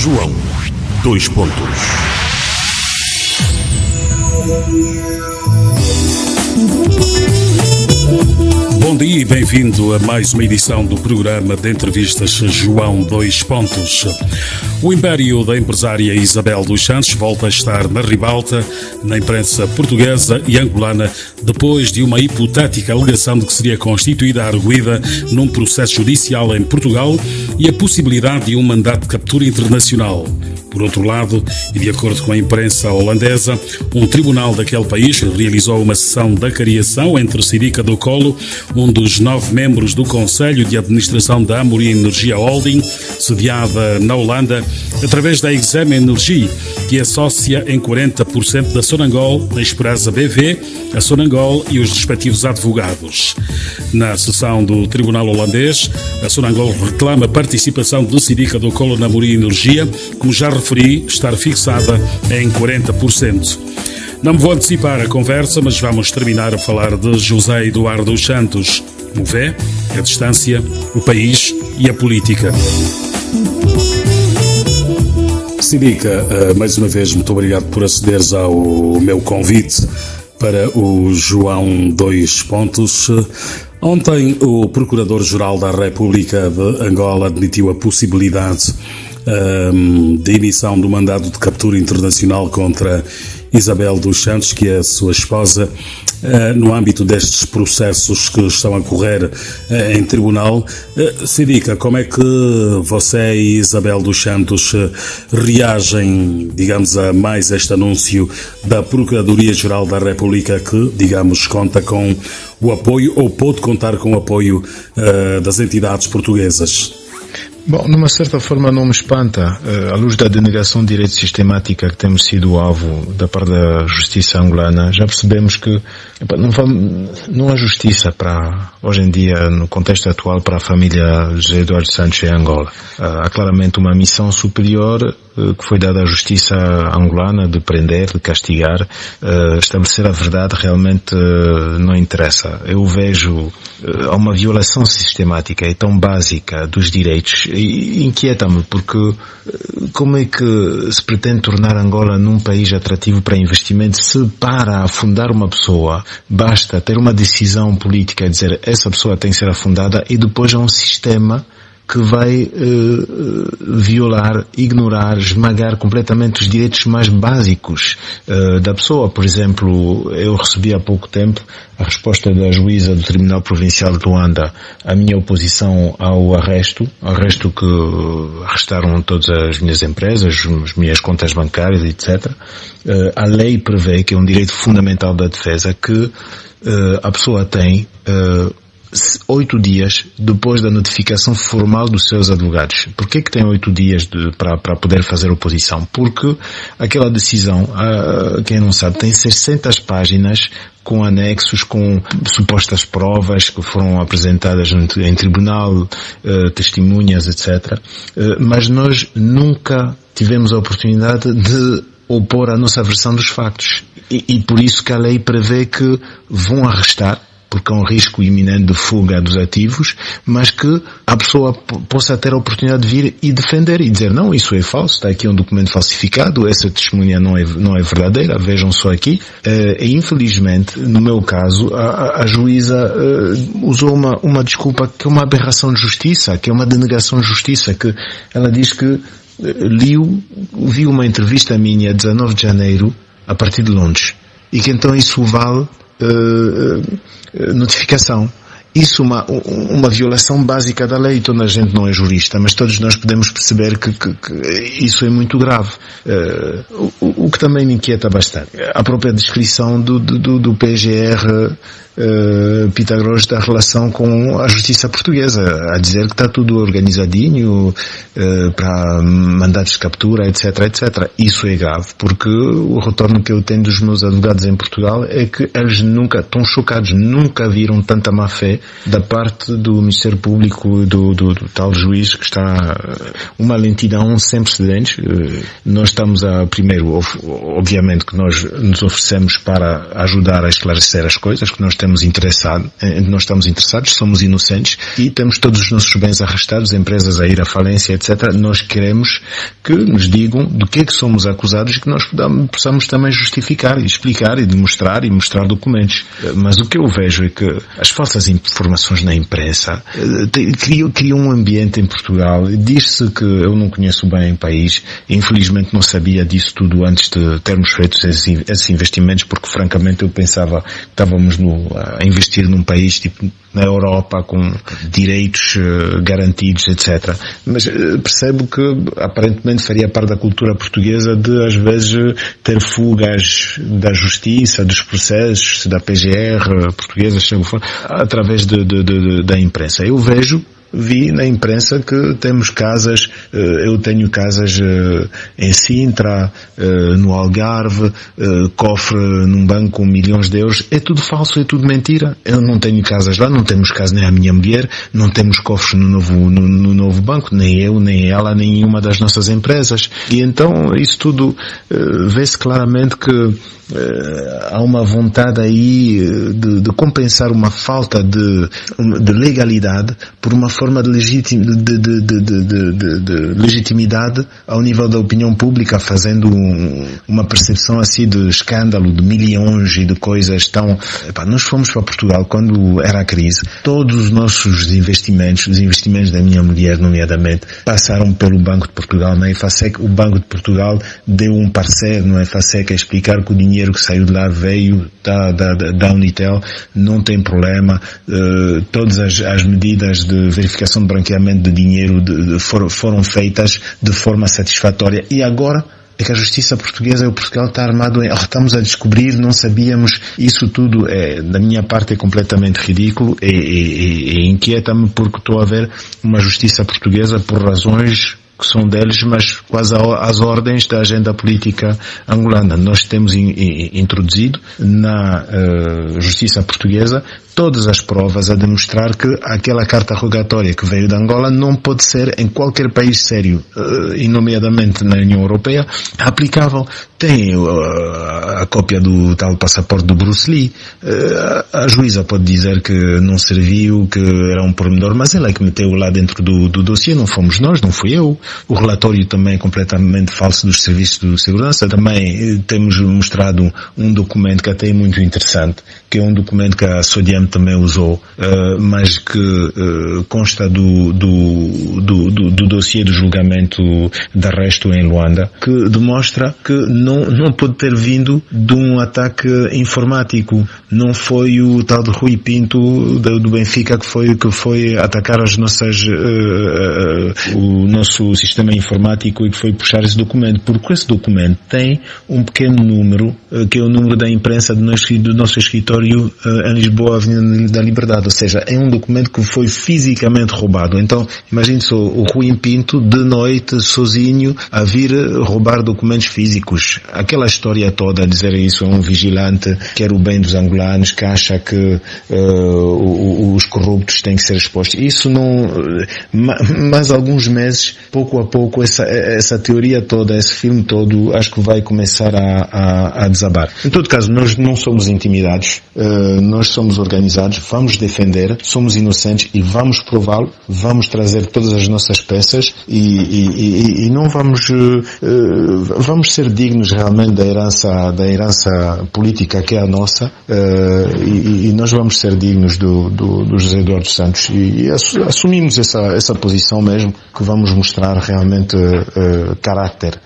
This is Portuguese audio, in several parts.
João, 2 pontos. Bom dia e bem-vindo a mais uma edição do programa de entrevistas João, 2 pontos. O império da empresária Isabel dos Santos volta a estar na ribalta na imprensa portuguesa e angolana depois de uma hipotética alegação de que seria constituída arguida num processo judicial em Portugal e a possibilidade de um mandato de captura internacional. Por outro lado, e de acordo com a imprensa holandesa, um tribunal daquele país realizou uma sessão de acariação entre Sidika do Colo, um dos 9 membros do Conselho de Administração da Amorim Energia Holding, sediada na Holanda, através da Exame Energie, que associa em 40% da Sonangol, a Expressa BV, a Sonangol e os respectivos advogados. Na sessão do tribunal holandês, a Sonangol reclama a participação de Sidika do Colo na Amorim Energia, como já referi, estar fixada em 40%. Não me vou antecipar a conversa, mas vamos terminar a falar de José Eduardo dos Santos. O vê, a distância, o país e a política. Sidika, mais uma vez, muito obrigado por acederes ao meu convite para o João 2 pontos. Ontem, o Procurador-Geral da República de Angola admitiu a possibilidade de emissão do mandado de captura internacional contra Isabel dos Santos, que é a sua esposa, no âmbito destes processos que estão a correr em tribunal. Sidika, como é que você e Isabel dos Santos reagem, digamos, a mais este anúncio da Procuradoria-Geral da República que, digamos, conta com o apoio, ou pode contar com o apoio das entidades portuguesas? Bom, numa certa forma não me espanta, à luz da denegação de direito sistemática que temos sido alvo da parte da justiça angolana. Já percebemos que não há justiça para, hoje em dia, no contexto atual, para a família José Eduardo Santos em Angola. Há claramente uma missão superior que foi dada à justiça angolana de prender, de castigar. Estabelecer a verdade realmente não interessa. Eu vejo há uma violação sistemática e tão básica dos direitos. E inquieta-me, porque como é que se pretende tornar Angola num país atrativo para investimento se para afundar uma pessoa basta ter uma decisão política e dizer essa pessoa tem que ser afundada, e depois há um sistema que vai violar, ignorar, esmagar completamente os direitos mais básicos da pessoa. Por exemplo, eu recebi há pouco tempo a resposta da juíza do Tribunal Provincial de Luanda à minha oposição ao arresto que arrestaram todas as minhas empresas, as minhas contas bancárias, etc. A lei prevê, que é um direito fundamental da defesa, que a pessoa tem 8 dias depois da notificação formal dos seus advogados. Por que tem 8 dias para poder fazer oposição? Porque aquela decisão, quem não sabe, tem 600 páginas com anexos, com supostas provas que foram apresentadas em tribunal, testemunhas, etc. Mas nós nunca tivemos a oportunidade de opor a nossa versão dos factos. E por isso que a lei prevê que vão arrestar, porque há um risco iminente de fuga dos ativos, mas que a pessoa possa ter a oportunidade de vir e defender e dizer, não, isso é falso, está aqui um documento falsificado, essa testemunha não é verdadeira, vejam só aqui. E infelizmente, no meu caso, a juíza usou uma desculpa que é uma aberração de justiça, que é uma denegação de justiça, que ela diz que viu uma entrevista minha 19 de janeiro a partir de Londres, e que então isso vale notificação. Isso é uma violação básica da lei. Toda a gente não é jurista, mas todos nós podemos perceber que isso é muito grave. O que também me inquieta bastante, a própria descrição do PGR Pitagros da relação com a justiça portuguesa, a dizer que está tudo organizadinho para mandados de captura, etc, etc. Isso é grave, porque o retorno que eu tenho dos meus advogados em Portugal é que eles nunca, estão chocados, nunca viram tanta má fé da parte do Ministério Público, do tal juiz, que está uma lentidão sem precedentes. Nós estamos primeiro, obviamente que nós nos oferecemos para ajudar a esclarecer as coisas, que nós temos nós estamos interessados, somos inocentes e temos todos os nossos bens arrastados, empresas a ir à falência, etc. Nós queremos que nos digam do que é que somos acusados e que nós possamos também justificar, explicar e demonstrar e mostrar documentos. Mas o que eu vejo é que as falsas informações na imprensa criam um ambiente em Portugal. Diz-se que eu não conheço bem o país, infelizmente não sabia disso tudo antes de termos feito esses investimentos, porque francamente eu pensava que estávamos a investir num país tipo na Europa com direitos garantidos, etc. Mas percebo que aparentemente faria parte da cultura portuguesa de às vezes ter fugas da justiça, dos processos, da PGR portuguesa, através da imprensa. Eu vi na imprensa que temos casas, eu tenho casas em Sintra, no Algarve, cofre num banco com milhões de euros. É tudo falso, é tudo mentira. Eu não tenho casas lá, não temos casa nem a minha mulher, não temos cofres no novo banco, nem eu, nem ela, nem nenhuma das nossas empresas. E então isso tudo vê-se claramente que há uma vontade aí de compensar uma falta de legalidade por uma forma de legitimidade ao nível da opinião pública, fazendo uma percepção assim de escândalo, de milhões e de coisas tão... Nós fomos para Portugal quando era a crise. Todos os nossos investimentos, os investimentos da minha mulher, nomeadamente, passaram pelo Banco de Portugal. Na EFASEC, o Banco de Portugal deu um parecer no EFASEC a explicar que o dinheiro que saiu de lá veio da Unitel, não tem problema, todas as medidas de verificação de branqueamento de dinheiro foram feitas de forma satisfatória. E agora é que a justiça portuguesa, o Portugal está armado estamos a descobrir, não sabíamos, isso tudo da minha parte é completamente ridículo e inquieta-me porque estou a ver uma justiça portuguesa por razões que são deles, mas quase às ordens da agenda política angolana. Nós temos introduzido na justiça portuguesa todas as provas a demonstrar que aquela carta rogatória que veio de Angola não pode ser em qualquer país sério, e nomeadamente na União Europeia, aplicável. Tem a cópia do tal passaporte do Bruce Lee. A juíza pode dizer que não serviu, que era um pormenor, mas ela é que meteu lá dentro do dossiê, não fomos nós, não fui eu. O relatório também é completamente falso dos serviços de segurança. Também temos mostrado um documento que até é muito interessante, que é um documento que a Sodiam também usou, mas que consta do dossiê do julgamento de arresto em Luanda, que demonstra que não pode ter vindo de um ataque informático. Não foi o tal de Rui Pinto do Benfica que foi atacar as nossas o nosso sistema informático e que foi puxar esse documento, porque esse documento tem um pequeno número, que é o número da imprensa do nosso escritório em Lisboa, Avenida da Liberdade, ou seja, é um documento que foi fisicamente roubado. Então, imagine só o Rui Pinto de noite, sozinho, a vir roubar documentos físicos. Aquela história toda a dizer isso é um vigilante, quer o bem dos angolanos, que acha que os corruptos têm que ser expostos. Isso não... Mais alguns meses, pouco a pouco, essa teoria toda, esse filme todo, acho que vai começar a desabar. Em todo caso, nós não somos intimidados, nós somos organizados, vamos defender, somos inocentes e vamos prová-lo, vamos trazer todas as nossas peças e não vamos ser dignos realmente da herança política que é a nossa, e nós vamos ser dignos do José Eduardo Santos e assumimos essa posição mesmo, que vamos mostrar realmente caráter.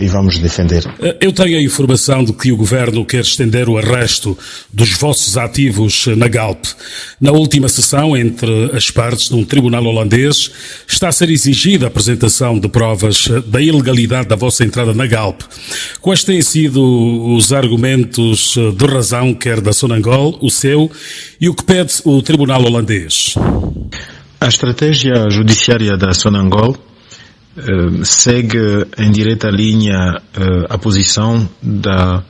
E vamos defender. Eu tenho a informação de que o Governo quer estender o arresto dos vossos ativos na Galp. Na última sessão, entre as partes de um tribunal holandês, está a ser exigida a apresentação de provas da ilegalidade da vossa entrada na Galp. Quais têm sido os argumentos de razão, quer da Sonangol, o seu, e o que pede o tribunal holandês? A estratégia judiciária da Sonangol segue em direta linha a posição das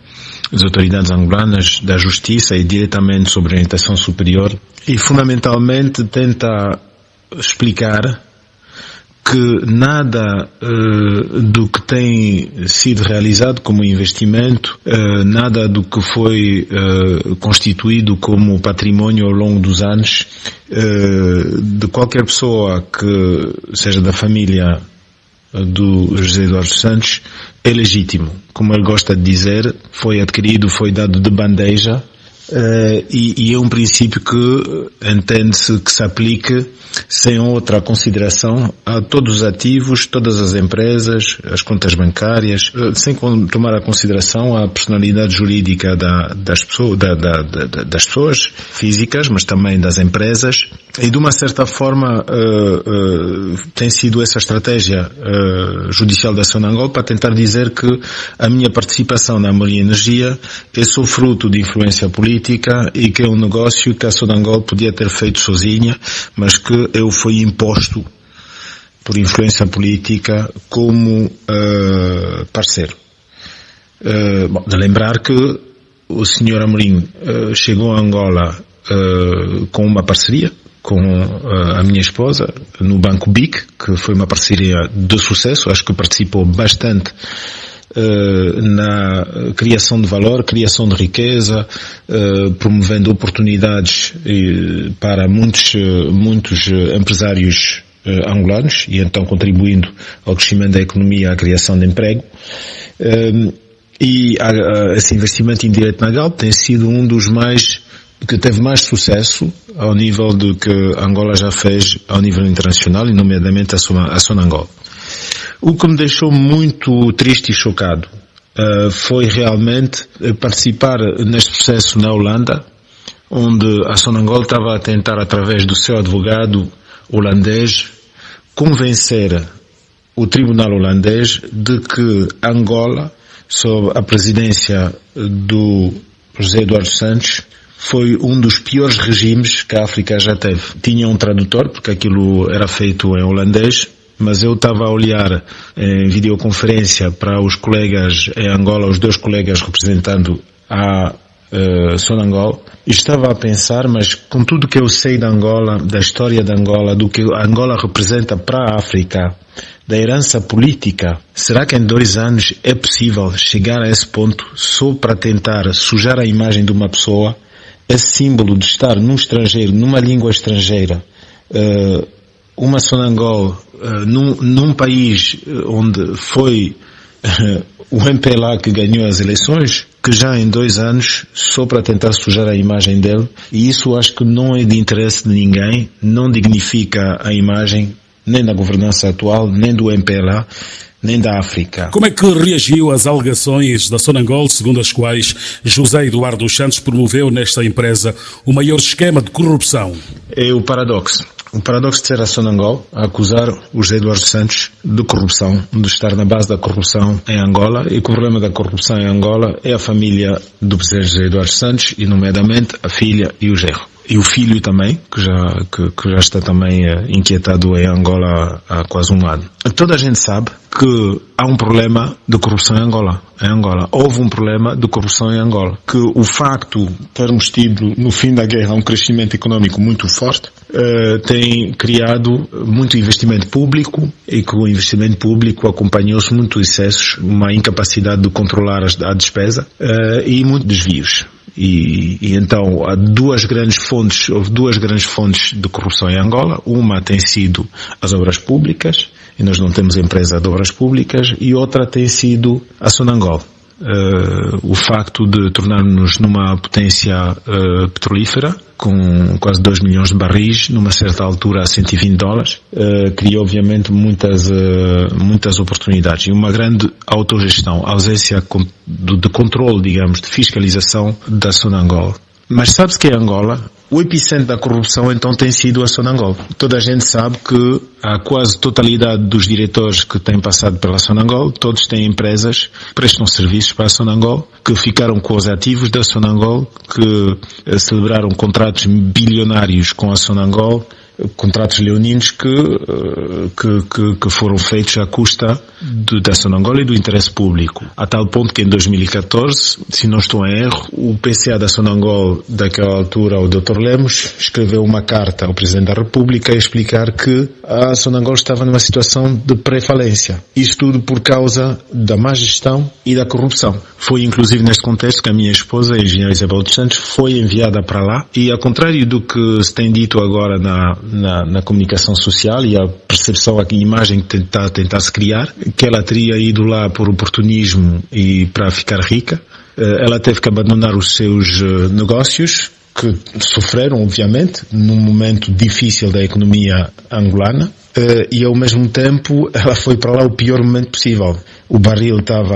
autoridades angolanas, da justiça e diretamente sobre a orientação superior, e fundamentalmente tenta explicar que nada do que tem sido realizado como investimento, nada do que foi constituído como património ao longo dos anos, de qualquer pessoa que seja da família do José Eduardo Santos, é legítimo. Como ele gosta de dizer, foi adquirido, foi dado de bandeja, e é um princípio que entende-se que se aplique sem outra consideração a todos os ativos, todas as empresas, as contas bancárias, sem tomar a consideração a personalidade jurídica das pessoas físicas, mas também das empresas. E de uma certa forma tem sido essa estratégia judicial da Sonangol para tentar dizer que a minha participação na Amorim Energia é só fruto de influência política e que é um negócio que a Sonangol podia ter feito sozinha, mas que eu fui imposto por influência política como parceiro. Bom, de lembrar que o Sr. Amorim chegou a Angola com uma parceria com a minha esposa no Banco BIC, que foi uma parceria de sucesso. Acho que participou bastante na criação de valor, criação de riqueza, promovendo oportunidades para muitos empresários angolanos e então contribuindo ao crescimento da economia, à criação de emprego. E esse investimento indireto na Galp tem sido um dos que teve mais sucesso ao nível do que Angola já fez ao nível internacional, e nomeadamente a Sonangol. O que me deixou muito triste e chocado foi realmente participar neste processo na Holanda, onde a Sonangol estava a tentar, através do seu advogado holandês, convencer o tribunal holandês de que Angola, sob a presidência do José Eduardo Santos, foi um dos piores regimes que a África já teve. Tinha um tradutor, porque aquilo era feito em holandês, mas eu estava a olhar em videoconferência para os colegas em Angola, os dois colegas representando a Sonangol, e estava a pensar, mas com tudo que eu sei da Angola, da história da Angola, do que a Angola representa para a África, da herança política, será que em 2 anos é possível chegar a esse ponto só para tentar sujar a imagem de uma pessoa? Esse símbolo de estar num estrangeiro, numa língua estrangeira, uma Sonangol, num país onde foi o MPLA que ganhou as eleições, que já em 2 anos, só para tentar sujar a imagem dele, e isso acho que não é de interesse de ninguém, não dignifica a imagem nem da governança atual, nem do MPLA, nem da África. Como é que reagiu às alegações da Sonangol, segundo as quais José Eduardo Santos promoveu nesta empresa o maior esquema de corrupção? É o paradoxo. O paradoxo de ser a Sonangol a acusar o José Eduardo Santos de corrupção, de estar na base da corrupção em Angola, e que o problema da corrupção em Angola é a família do presidente José Eduardo Santos, e nomeadamente a filha e o genro. E o filho também, que já está também inquietado em Angola há quase 1 ano. Toda a gente sabe que há um problema de corrupção em Angola. Houve um problema de corrupção em Angola. Que o facto de termos tido, no fim da guerra, um crescimento económico muito forte, tem criado muito investimento público, e que o investimento público acompanhou-se muito excessos, uma incapacidade de controlar a despesa, e muitos desvios. E então houve 2 grandes fontes de corrupção em Angola. Uma tem sido as obras públicas, e nós não temos empresa de obras públicas, e outra tem sido a Sonangol. O facto de tornarmos numa potência petrolífera, com quase 2 milhões de barris, numa certa altura a $120, criou obviamente muitas oportunidades e uma grande autogestão, ausência de controle, digamos, de fiscalização da Sonangol. Mas sabe-se que em Angola, o epicentro da corrupção então tem sido a Sonangol. Toda a gente sabe que a quase totalidade dos diretores que têm passado pela Sonangol, todos têm empresas que prestam serviços para a Sonangol, que ficaram com os ativos da Sonangol, que celebraram contratos bilionários com a Sonangol contratos leoninos que foram feitos à custa da Sonangol e do interesse público. A tal ponto que em 2014, se não estou em erro, o PCA da Sonangol, daquela altura, o Dr. Lemos, escreveu uma carta ao Presidente da República a explicar que a Sonangol estava numa situação de pré-falência. Isto tudo por causa da má gestão e da corrupção. Foi inclusive neste contexto que a minha esposa, a engenheira Isabel dos Santos, foi enviada para lá e, ao contrário do que se tem dito agora na comunicação social e a percepção, a imagem que tenta-se criar, que ela teria ido lá por oportunismo e para ficar rica, ela teve que abandonar os seus negócios, que sofreram, obviamente, num momento difícil da economia angolana, e ao mesmo tempo ela foi para lá o pior momento possível. O barril estava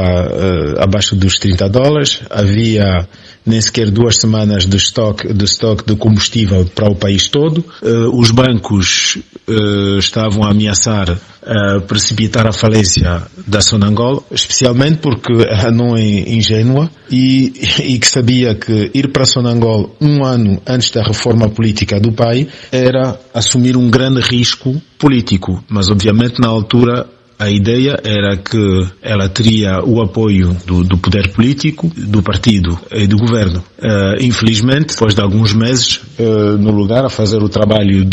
abaixo dos $30, havia nem sequer 2 semanas de estoque de combustível para o país todo, os bancos estavam a ameaçar precipitar a falência da Sonangol, especialmente porque ela não é ingênua e que sabia que ir para Sonangol 1 ano antes da reforma política do país era assumir um grande risco político, mas obviamente na altura a ideia era que ela teria o apoio do poder político, do partido e do governo. Infelizmente, depois de alguns meses no lugar a fazer o trabalho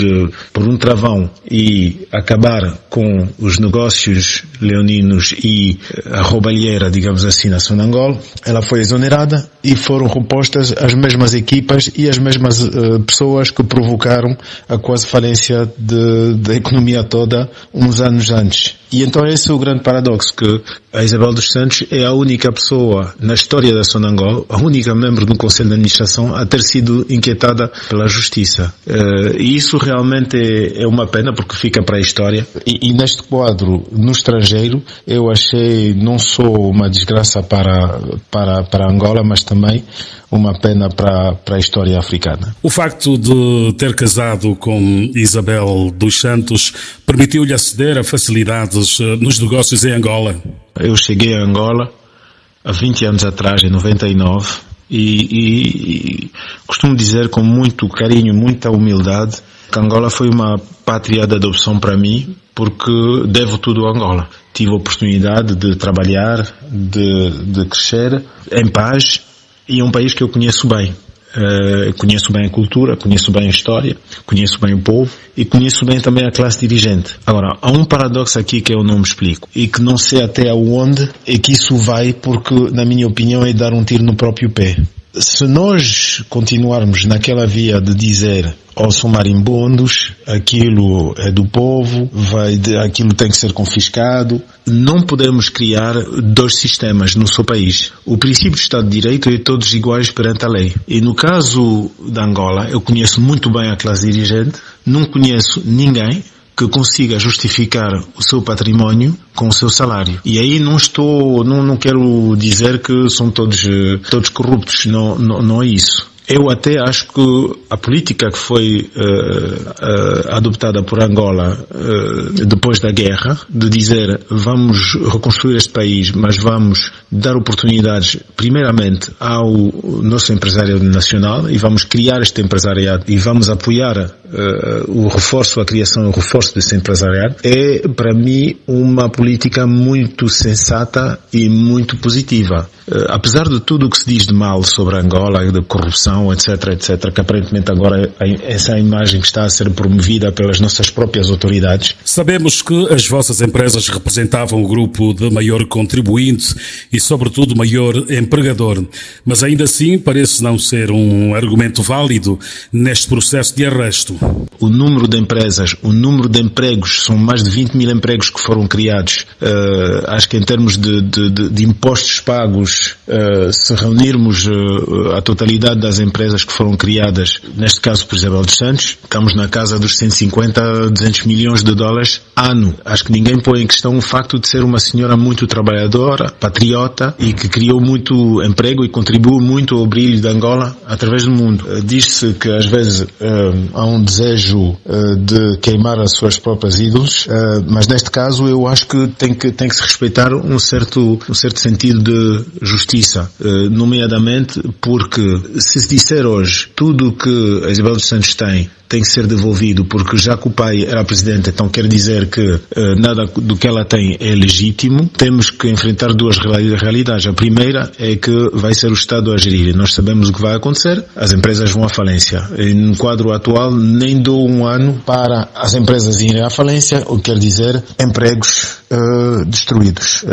por um travão e acabar com os negócios leoninos e a roubalheira, digamos assim, na Sonangol, ela foi exonerada e foram repostas as mesmas equipas e as mesmas pessoas que provocaram a quase falência da economia toda uns anos antes. E então esse é o grande paradoxo, que a Isabel dos Santos é a única pessoa na história da Sonangol, a única membro do Conselho de Administração a ter sido inquietada pela Justiça. E isso realmente é uma pena, porque fica para a história. E neste quadro, no estrangeiro, eu achei não só uma desgraça para Angola, mas também uma pena para a história africana. O facto de ter casado com Isabel dos Santos permitiu-lhe aceder a facilidades nos negócios em Angola? Eu cheguei a Angola há 20 anos atrás, em 99, e costumo dizer com muito carinho, muita humildade, que Angola foi uma pátria de adoção para mim, porque devo tudo a Angola. Tive a oportunidade de trabalhar, de crescer em paz, e é um país que eu conheço bem. Conheço bem a cultura, conheço bem a história, conheço bem o povo e conheço bem também a classe dirigente. Agora, há um paradoxo aqui que eu não me explico e que não sei até aonde é que isso vai, porque, na minha opinião, é dar um tiro no próprio pé. Se nós continuarmos naquela via de dizer são marimbondos, aquilo é do povo, aquilo tem que ser confiscado, não podemos criar 2 sistemas no seu país. O princípio do Estado de Direito é todos iguais perante a lei. E no caso da Angola, eu conheço muito bem a classe dirigente, não conheço ninguém que consiga justificar o seu património com o seu salário. E aí não quero dizer que são todos corruptos, não é isso. Eu até acho que a política que foi adoptada por Angola depois da guerra, de dizer vamos reconstruir este país, mas vamos dar oportunidades primeiramente ao nosso empresariado nacional e vamos criar este empresariado e vamos apoiar a criação e o reforço desse empresariado, é para mim uma política muito sensata e muito positiva. Apesar de tudo o que se diz de mal sobre Angola, de corrupção, etc, que aparentemente agora essa imagem que está a ser promovida pelas nossas próprias autoridades. Sabemos que as vossas empresas representavam o grupo de maior contribuinte e, sobretudo, maior empregador, mas ainda assim parece não ser um argumento válido neste processo de arresto. O número de empresas, o número de empregos, são mais de 20 mil empregos que foram criados. Acho que em termos de impostos pagos, se reunirmos a totalidade das empresas que foram criadas, neste caso por Isabel dos Santos, estamos na casa dos 150 a 200 milhões de dólares ano. Acho que ninguém põe em questão o facto de ser uma senhora muito trabalhadora, patriota e que criou muito emprego e contribuiu muito ao brilho de Angola através do mundo. Diz-se que às vezes há um desejo de queimar as suas próprias ídolos, mas neste caso eu acho que tem que se respeitar um certo sentido de justiça, nomeadamente porque se disser hoje tudo o que a Isabel dos Santos tem tem que ser devolvido, porque já que o pai era presidente, então quer dizer que nada do que ela tem é legítimo. Temos que enfrentar duas realidades. A primeira é que vai ser o Estado a gerir, e nós sabemos o que vai acontecer, as empresas vão à falência. E no quadro atual, nem dou um ano para as empresas irem à falência, o que quer dizer empregos destruídos,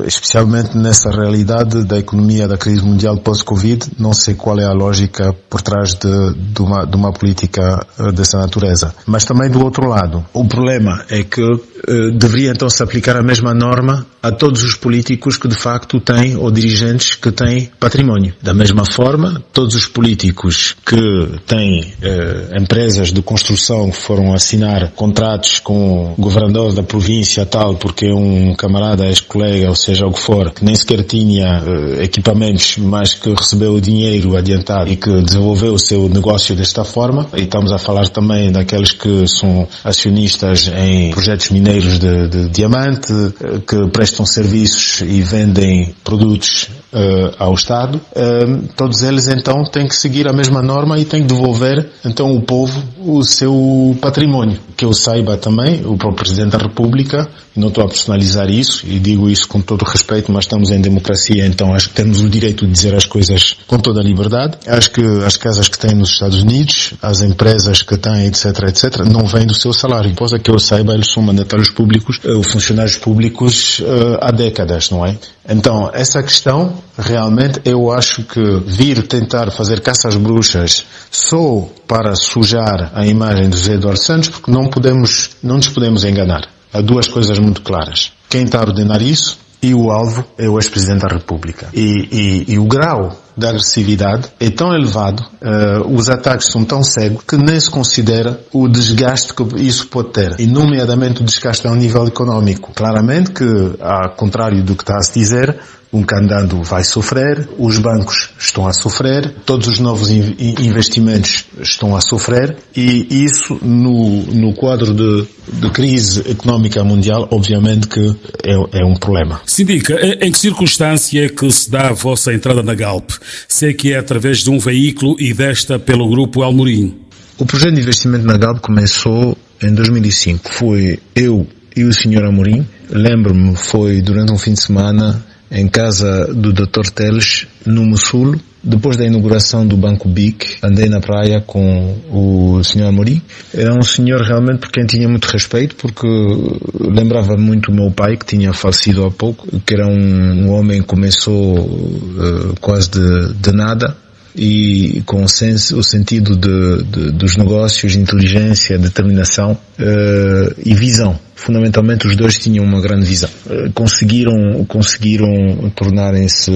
especialmente nessa realidade da economia da crise mundial pós-Covid. Não sei qual é a lógica por trás de uma política dessa natureza. Mas também do outro lado, o problema é que deveria então se aplicar a mesma norma a todos os políticos que de facto têm, ou dirigentes que têm património. Da mesma forma, todos os políticos que têm empresas de construção que foram assinar contratos com o governador da província tal, porque um camarada, ex-colega, ou seja, o que for, que nem sequer tinha equipamentos, mas que recebeu o dinheiro adiantado e que desenvolveu o seu negócio desta forma. E estamos a falar também daqueles que são acionistas em projetos mineiros de diamante, que prestam serviços e vendem produtos ao Estado. Todos eles então têm que seguir a mesma norma e têm que devolver então o povo o seu património. Que eu saiba também, o próprio Presidente da República, não estou a personalizar isso e digo isso com todo o respeito, mas estamos em democracia, então acho que temos o direito de dizer as coisas com toda a liberdade. Acho que as casas que têm nos Estados Unidos, as empresas que têm, etc, não vêm do seu salário. Coisa que eu saiba, eles são mandatários públicos, funcionários públicos há décadas, não é? Então, essa questão, realmente, eu acho que vir tentar fazer caça às bruxas só para sujar a imagem de José Eduardo Santos, porque não nos podemos enganar. Há duas coisas muito claras. Quem está a ordenar isso e o alvo é o ex-presidente da República. E o grau de agressividade é tão elevado, os ataques são tão cegos, que nem se considera o desgaste que isso pode ter. E, nomeadamente, o desgaste ao nível económico. Claramente que, ao contrário do que está a se dizer, um candando vai sofrer, os bancos estão a sofrer, todos os novos investimentos estão a sofrer, e isso no quadro de crise económica mundial, obviamente que é um problema. Sindica, em que circunstância é que se dá a vossa entrada na Galp? Se é que é através de um veículo e desta pelo Grupo Almorim? O projeto de investimento na Galp começou em 2005. Foi eu e o Sr. Amorim. Lembro-me, foi durante um fim de semana em casa do Dr. Teles, no Mussulo. Depois da inauguração do Banco BIC, andei na praia com o Sr. Amorim. Era um senhor realmente por quem tinha muito respeito, porque lembrava muito o meu pai, que tinha falecido há pouco, que era um homem que começou quase de nada, e com o sentido dos negócios, inteligência, determinação e visão. Fundamentalmente os dois tinham uma grande visão. Conseguiram tornarem-se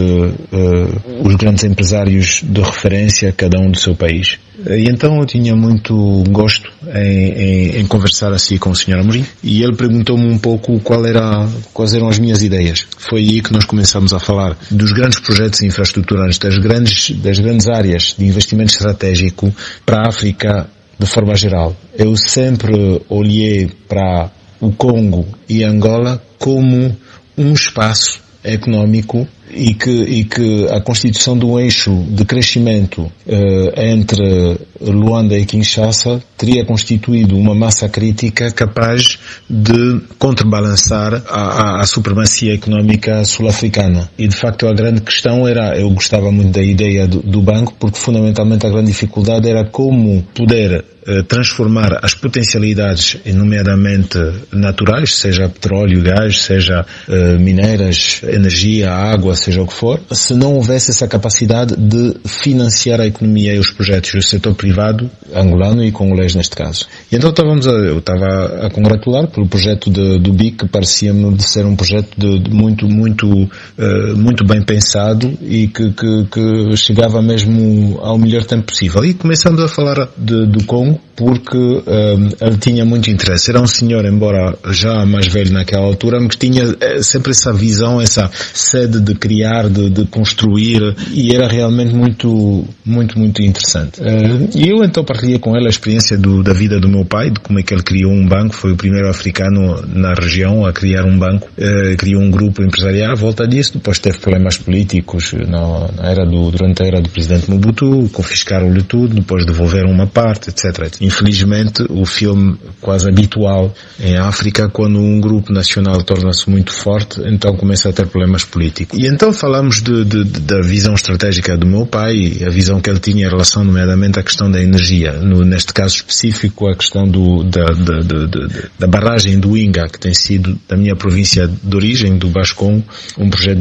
os grandes empresários de referência, cada um do seu país. E então eu tinha muito gosto em conversar assim com o Sr. Amorim, e ele perguntou-me um pouco quais eram as minhas ideias. Foi aí que nós começamos a falar dos grandes projetos infraestruturais, das grandes áreas de investimento estratégico para a África de forma geral. Eu sempre olhei para o Congo e Angola como um espaço económico e que a constituição de um eixo de crescimento entre Luanda e Kinshasa teria constituído uma massa crítica capaz de contrabalançar a supremacia económica sul-africana. E de facto a grande questão era, eu gostava muito da ideia do banco, porque fundamentalmente a grande dificuldade era como poder transformar as potencialidades, nomeadamente naturais, seja petróleo, gás, seja mineiras, energia, água, seja o que for, se não houvesse essa capacidade de financiar a economia e os projetos do setor privado angolano e congolês neste caso. E então eu estava a congratular pelo projeto do BIC, que parecia-me de ser um projeto muito bem pensado e que chegava mesmo ao melhor tempo possível. E começamos a falar do Congo, porque ele tinha muito interesse. Era um senhor, embora já mais velho naquela altura, mas que tinha sempre essa visão, essa sede de criar, de construir, e era realmente muito interessante. E eu então partilhei com ele a experiência da vida do meu pai, de como é que ele criou um banco, foi o primeiro africano na região a criar um banco, criou um grupo empresarial à volta disso, depois teve problemas políticos durante a era do presidente Mobutu, confiscaram-lhe tudo, depois devolveram uma parte, etc. Infelizmente, o filme quase habitual em África, quando um grupo nacional torna-se muito forte, então começa a ter problemas políticos. E então falamos da visão estratégica do meu pai, a visão que ele tinha em relação, nomeadamente, à questão da energia. Neste caso específico, a questão da barragem do Inga, que tem sido, da minha província de origem, do Baixo Congo, um projeto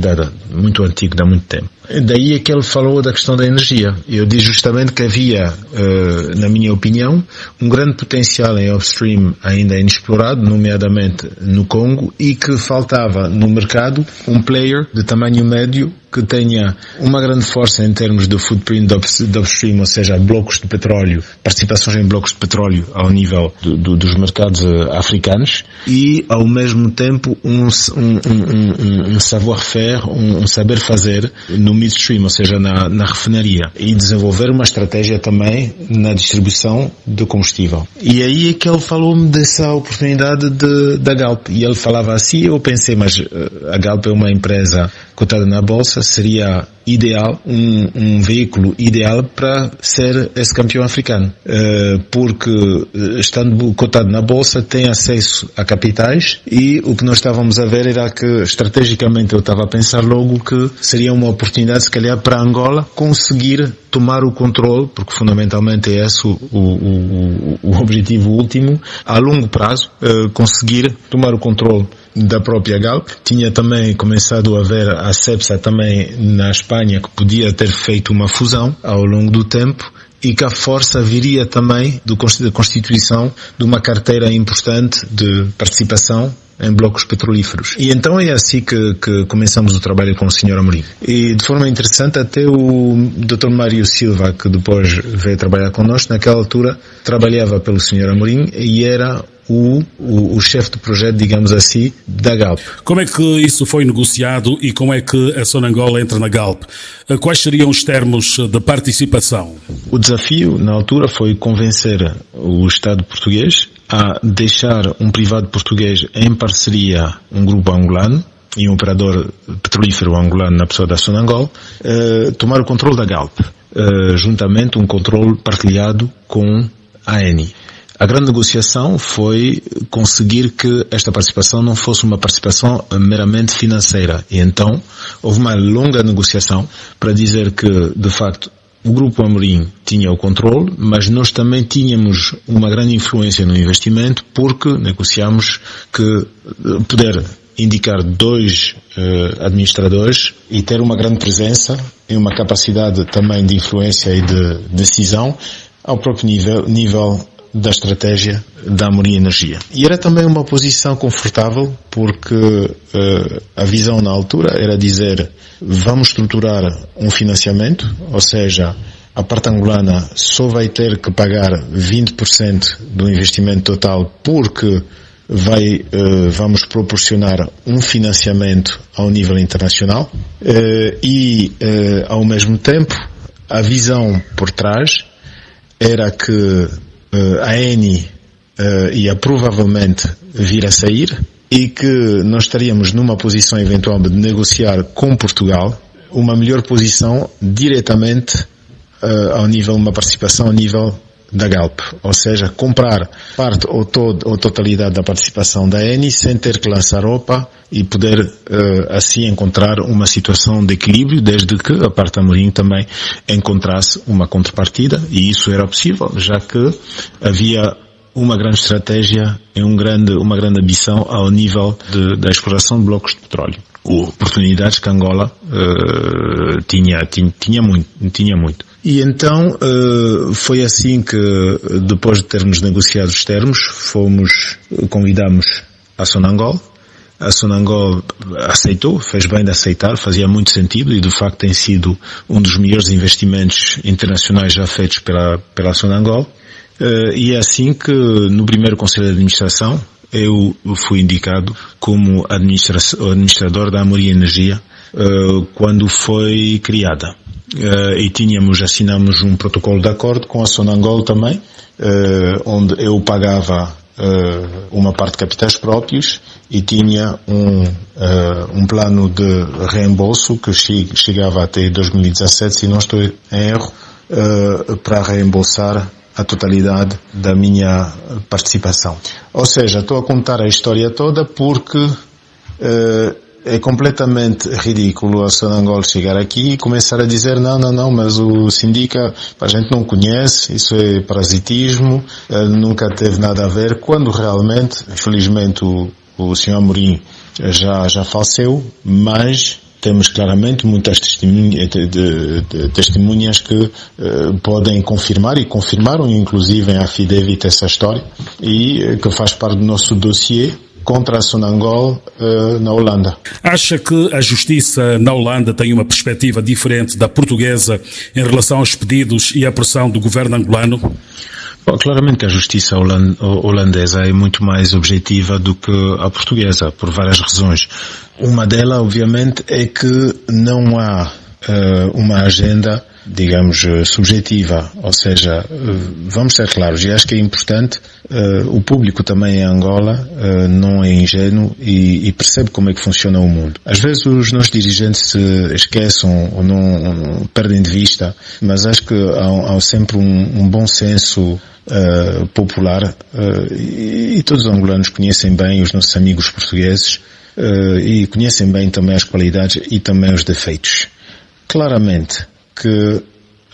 muito antigo, de há muito tempo. Daí é que ele falou da questão da energia. Eu disse justamente que havia, na minha opinião, um grande potencial em upstream ainda inexplorado, nomeadamente no Congo, e que faltava no mercado um player de tamanho médio que tenha uma grande força em termos de footprint de upstream, ou seja, blocos de petróleo, participações em blocos de petróleo ao nível dos mercados africanos, e ao mesmo tempo um savoir-faire, um saber fazer no midstream, ou seja, na refinaria, e desenvolver uma estratégia também na distribuição de combustível. E aí é que ele falou-me dessa oportunidade da Galp, e ele falava assim, eu pensei, mas a Galp é uma empresa cotada na bolsa, seria ideal, um veículo ideal para ser esse campeão africano, porque estando cotado na bolsa tem acesso a capitais, e o que nós estávamos a ver era que estrategicamente eu estava a pensar logo que seria uma oportunidade se calhar para Angola conseguir tomar o controle, porque fundamentalmente é esse o objetivo último, a longo prazo, conseguir tomar o controle da própria Galp. Tinha também começado a haver a Cepsa também na Espanha, que podia ter feito uma fusão ao longo do tempo, e que a força viria também da constituição de uma carteira importante de participação em blocos petrolíferos. E então é assim que começamos o trabalho com o Sr. Amorim. E de forma interessante, até o Dr. Mário Silva, que depois veio trabalhar connosco, naquela altura trabalhava pelo Sr. Amorim e era o chefe do projeto, digamos assim, da Galp. Como é que isso foi negociado e como é que a Sonangol entra na Galp? Quais seriam os termos de participação? O desafio, na altura, foi convencer o Estado português a deixar um privado português em parceria, um grupo angolano e um operador petrolífero angolano na pessoa da Sonangol, tomar o controle da Galp, juntamente um controle partilhado com a Eni. A grande negociação foi conseguir que esta participação não fosse uma participação meramente financeira. E então houve uma longa negociação para dizer que, de facto, o Grupo Amorim tinha o controle, mas nós também tínhamos uma grande influência no investimento, porque negociámos que poder indicar 2 administradores e ter uma grande presença e uma capacidade também de influência e de decisão ao próprio nível da estratégia da Amorim Energia. E era também uma posição confortável, porque a visão na altura era dizer: vamos estruturar um financiamento, ou seja, a parte angolana só vai ter que pagar 20% do investimento total, porque vamos proporcionar um financiamento ao nível internacional, e ao mesmo tempo a visão por trás era que a Eni ia provavelmente vir a sair e que nós estaríamos numa posição eventual de negociar com Portugal uma melhor posição diretamente ao nível, uma participação ao nível da Galp, ou seja, comprar parte ou totalidade da participação da Eni sem ter que lançar OPA e poder assim encontrar uma situação de equilíbrio, desde que a parte Amorim também encontrasse uma contrapartida, e isso era possível, já que havia uma grande estratégia e uma grande ambição ao nível da exploração de blocos de petróleo. Oportunidades que Angola tinha muito. E então foi assim que, depois de termos negociado os termos, convidamos a Sonangol. A Sonangol aceitou, fez bem de aceitar, fazia muito sentido, e de facto tem sido um dos melhores investimentos internacionais já feitos pela Sonangol. E é assim que, no primeiro Conselho de Administração, eu fui indicado como administrador da Amorim Energia quando foi criada. E assinamos um protocolo de acordo com a Sonangol também, onde eu pagava uma parte de capitais próprios e tinha um plano de reembolso que chegava até 2017, se não estou em erro, para reembolsar a totalidade da minha participação. Ou seja, estou a contar a história toda porque é completamente ridículo a Sonangol chegar aqui e começar a dizer não, mas o Sindica a gente não conhece, isso é parasitismo, nunca teve nada a ver, quando realmente, infelizmente, o Sr. Amorim já faleceu, mas temos claramente muitas testemunhas que podem confirmar e confirmaram inclusive em affidavit essa história e que faz parte do nosso dossiê contra a Sonangol na Holanda. Acha que a justiça na Holanda tem uma perspectiva diferente da portuguesa em relação aos pedidos e à pressão do governo angolano? Bom, claramente que a justiça holandesa é muito mais objetiva do que a portuguesa, por várias razões. Uma delas, obviamente, é que não há uma agenda, digamos, subjetiva, ou seja, vamos ser claros, e acho que é importante, o público também em Angola não é ingênuo e percebe como é que funciona o mundo. Às vezes os nossos dirigentes se esquecem ou não perdem de vista, mas acho que há sempre um bom senso popular, e todos os angolanos conhecem bem os nossos amigos portugueses e conhecem bem também as qualidades e também os defeitos. Claramente que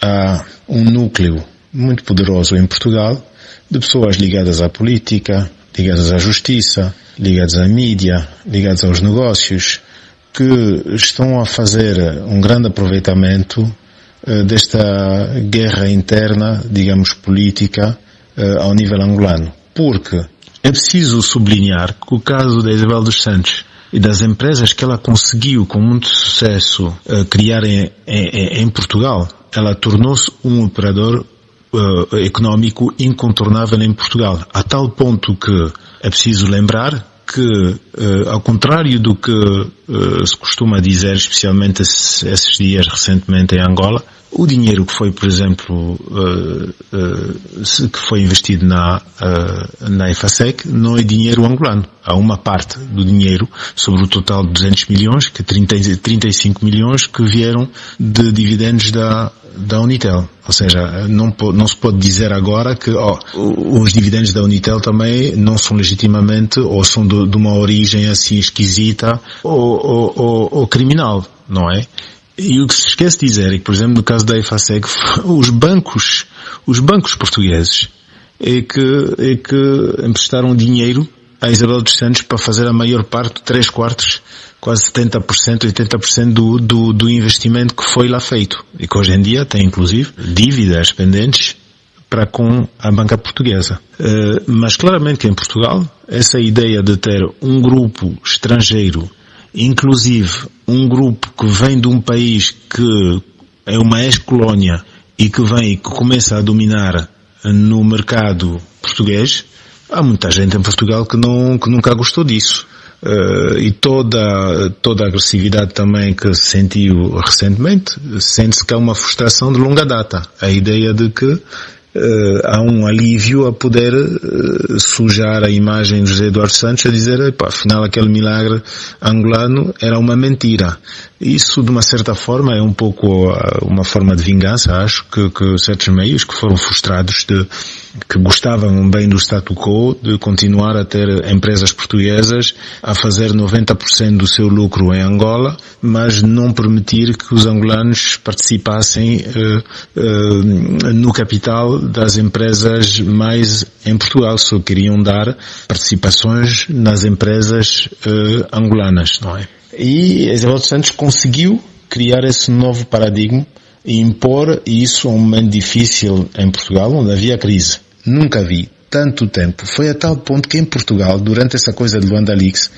há um núcleo muito poderoso em Portugal de pessoas ligadas à política, ligadas à justiça, ligadas à mídia, ligadas aos negócios, que estão a fazer um grande aproveitamento desta guerra interna, digamos, política ao nível angolano. Porque é preciso sublinhar que o caso da Isabel dos Santos e das empresas que ela conseguiu com muito sucesso criar em Portugal, ela tornou-se um operador económico incontornável em Portugal, a tal ponto que é preciso lembrar que, ao contrário do que se costuma dizer, especialmente esses dias recentemente em Angola, o dinheiro que foi, por exemplo, que foi investido na EFASEC não é dinheiro angolano. Há uma parte do dinheiro, sobre o total de 200 milhões, que 35 milhões que vieram de dividendos da Unitel. Ou seja, não se pode dizer agora que os dividendos da Unitel também não são legitimamente ou são de uma origem assim esquisita ou criminal, não é? E o que se esquece de dizer é que, por exemplo, no caso da EFASEC, os bancos portugueses é que emprestaram dinheiro a Isabel dos Santos para fazer a maior parte, 3/4, quase 70%, 80% do investimento que foi lá feito. E que hoje em dia tem, inclusive, dívidas pendentes para com a banca portuguesa. Mas claramente que em Portugal, essa ideia de ter um grupo estrangeiro, inclusive um grupo que vem de um país que é uma ex-colónia e que vem e que começa a dominar no mercado português, há muita gente em Portugal que nunca gostou disso. E toda a agressividade também que se sentiu recentemente, sente-se que há uma frustração de longa data. A ideia de que há um alívio a poder sujar a imagem de José Eduardo Santos a dizer, afinal aquele milagre angolano era uma mentira. Isso, de uma certa forma, é um pouco uma forma de vingança, acho, que certos meios que foram frustrados que gostavam bem do statu quo, de continuar a ter empresas portuguesas a fazer 90% do seu lucro em Angola, mas não permitir que os angolanos participassem no capital das empresas mais em Portugal, só queriam dar participações nas empresas angolanas, não é? E Isabel dos Santos conseguiu criar esse novo paradigma e impor isso a um momento difícil em Portugal, onde havia crise. Nunca vi tanto tempo. Foi a tal ponto que em Portugal, durante essa coisa de Luanda Leaks,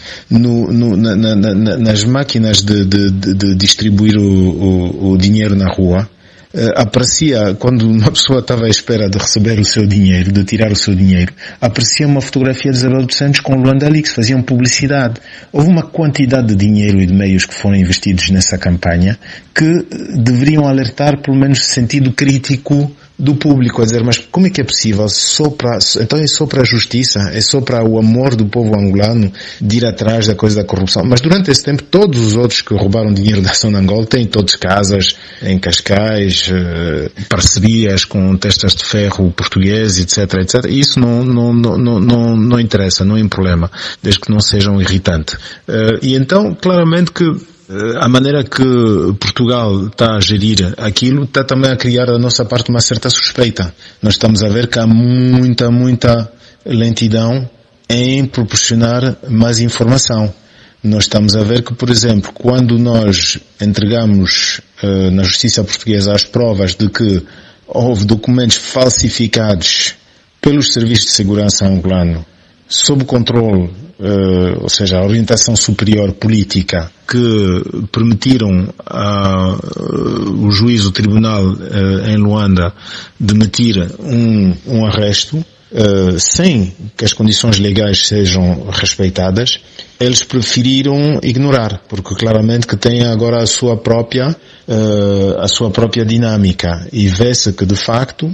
nas máquinas de distribuir o dinheiro na rua, aparecia, quando uma pessoa estava à espera de receber o seu dinheiro, de tirar o seu dinheiro, aparecia uma fotografia de Isabel dos Santos com Luanda Leaks, faziam publicidade. Houve uma quantidade de dinheiro e de meios que foram investidos nessa campanha que deveriam alertar, pelo menos, sentido crítico do público, a dizer, mas como é que é possível? Então é só para a justiça, é só para o amor do povo angolano de ir atrás da coisa da corrupção. Mas durante esse tempo, todos os outros que roubaram dinheiro da ação de Angola têm todos casas em Cascais, parcerias com testas de ferro portugueses, etc, etc. E isso não interessa, não é problema, desde que não sejam irritantes. E então, claramente que a maneira que Portugal está a gerir aquilo está também a criar da nossa parte uma certa suspeita. Nós estamos a ver que há muita lentidão em proporcionar mais informação. Nós estamos a ver que, por exemplo, quando nós entregamos na justiça portuguesa as provas de que houve documentos falsificados pelos serviços de segurança angolano sob controle, ou seja, a orientação superior política, que permitiram o juiz, o tribunal em Luanda, demitir um arresto, sem que as condições legais sejam respeitadas, eles preferiram ignorar, porque claramente que têm agora a sua própria dinâmica, e vê-se que, de facto,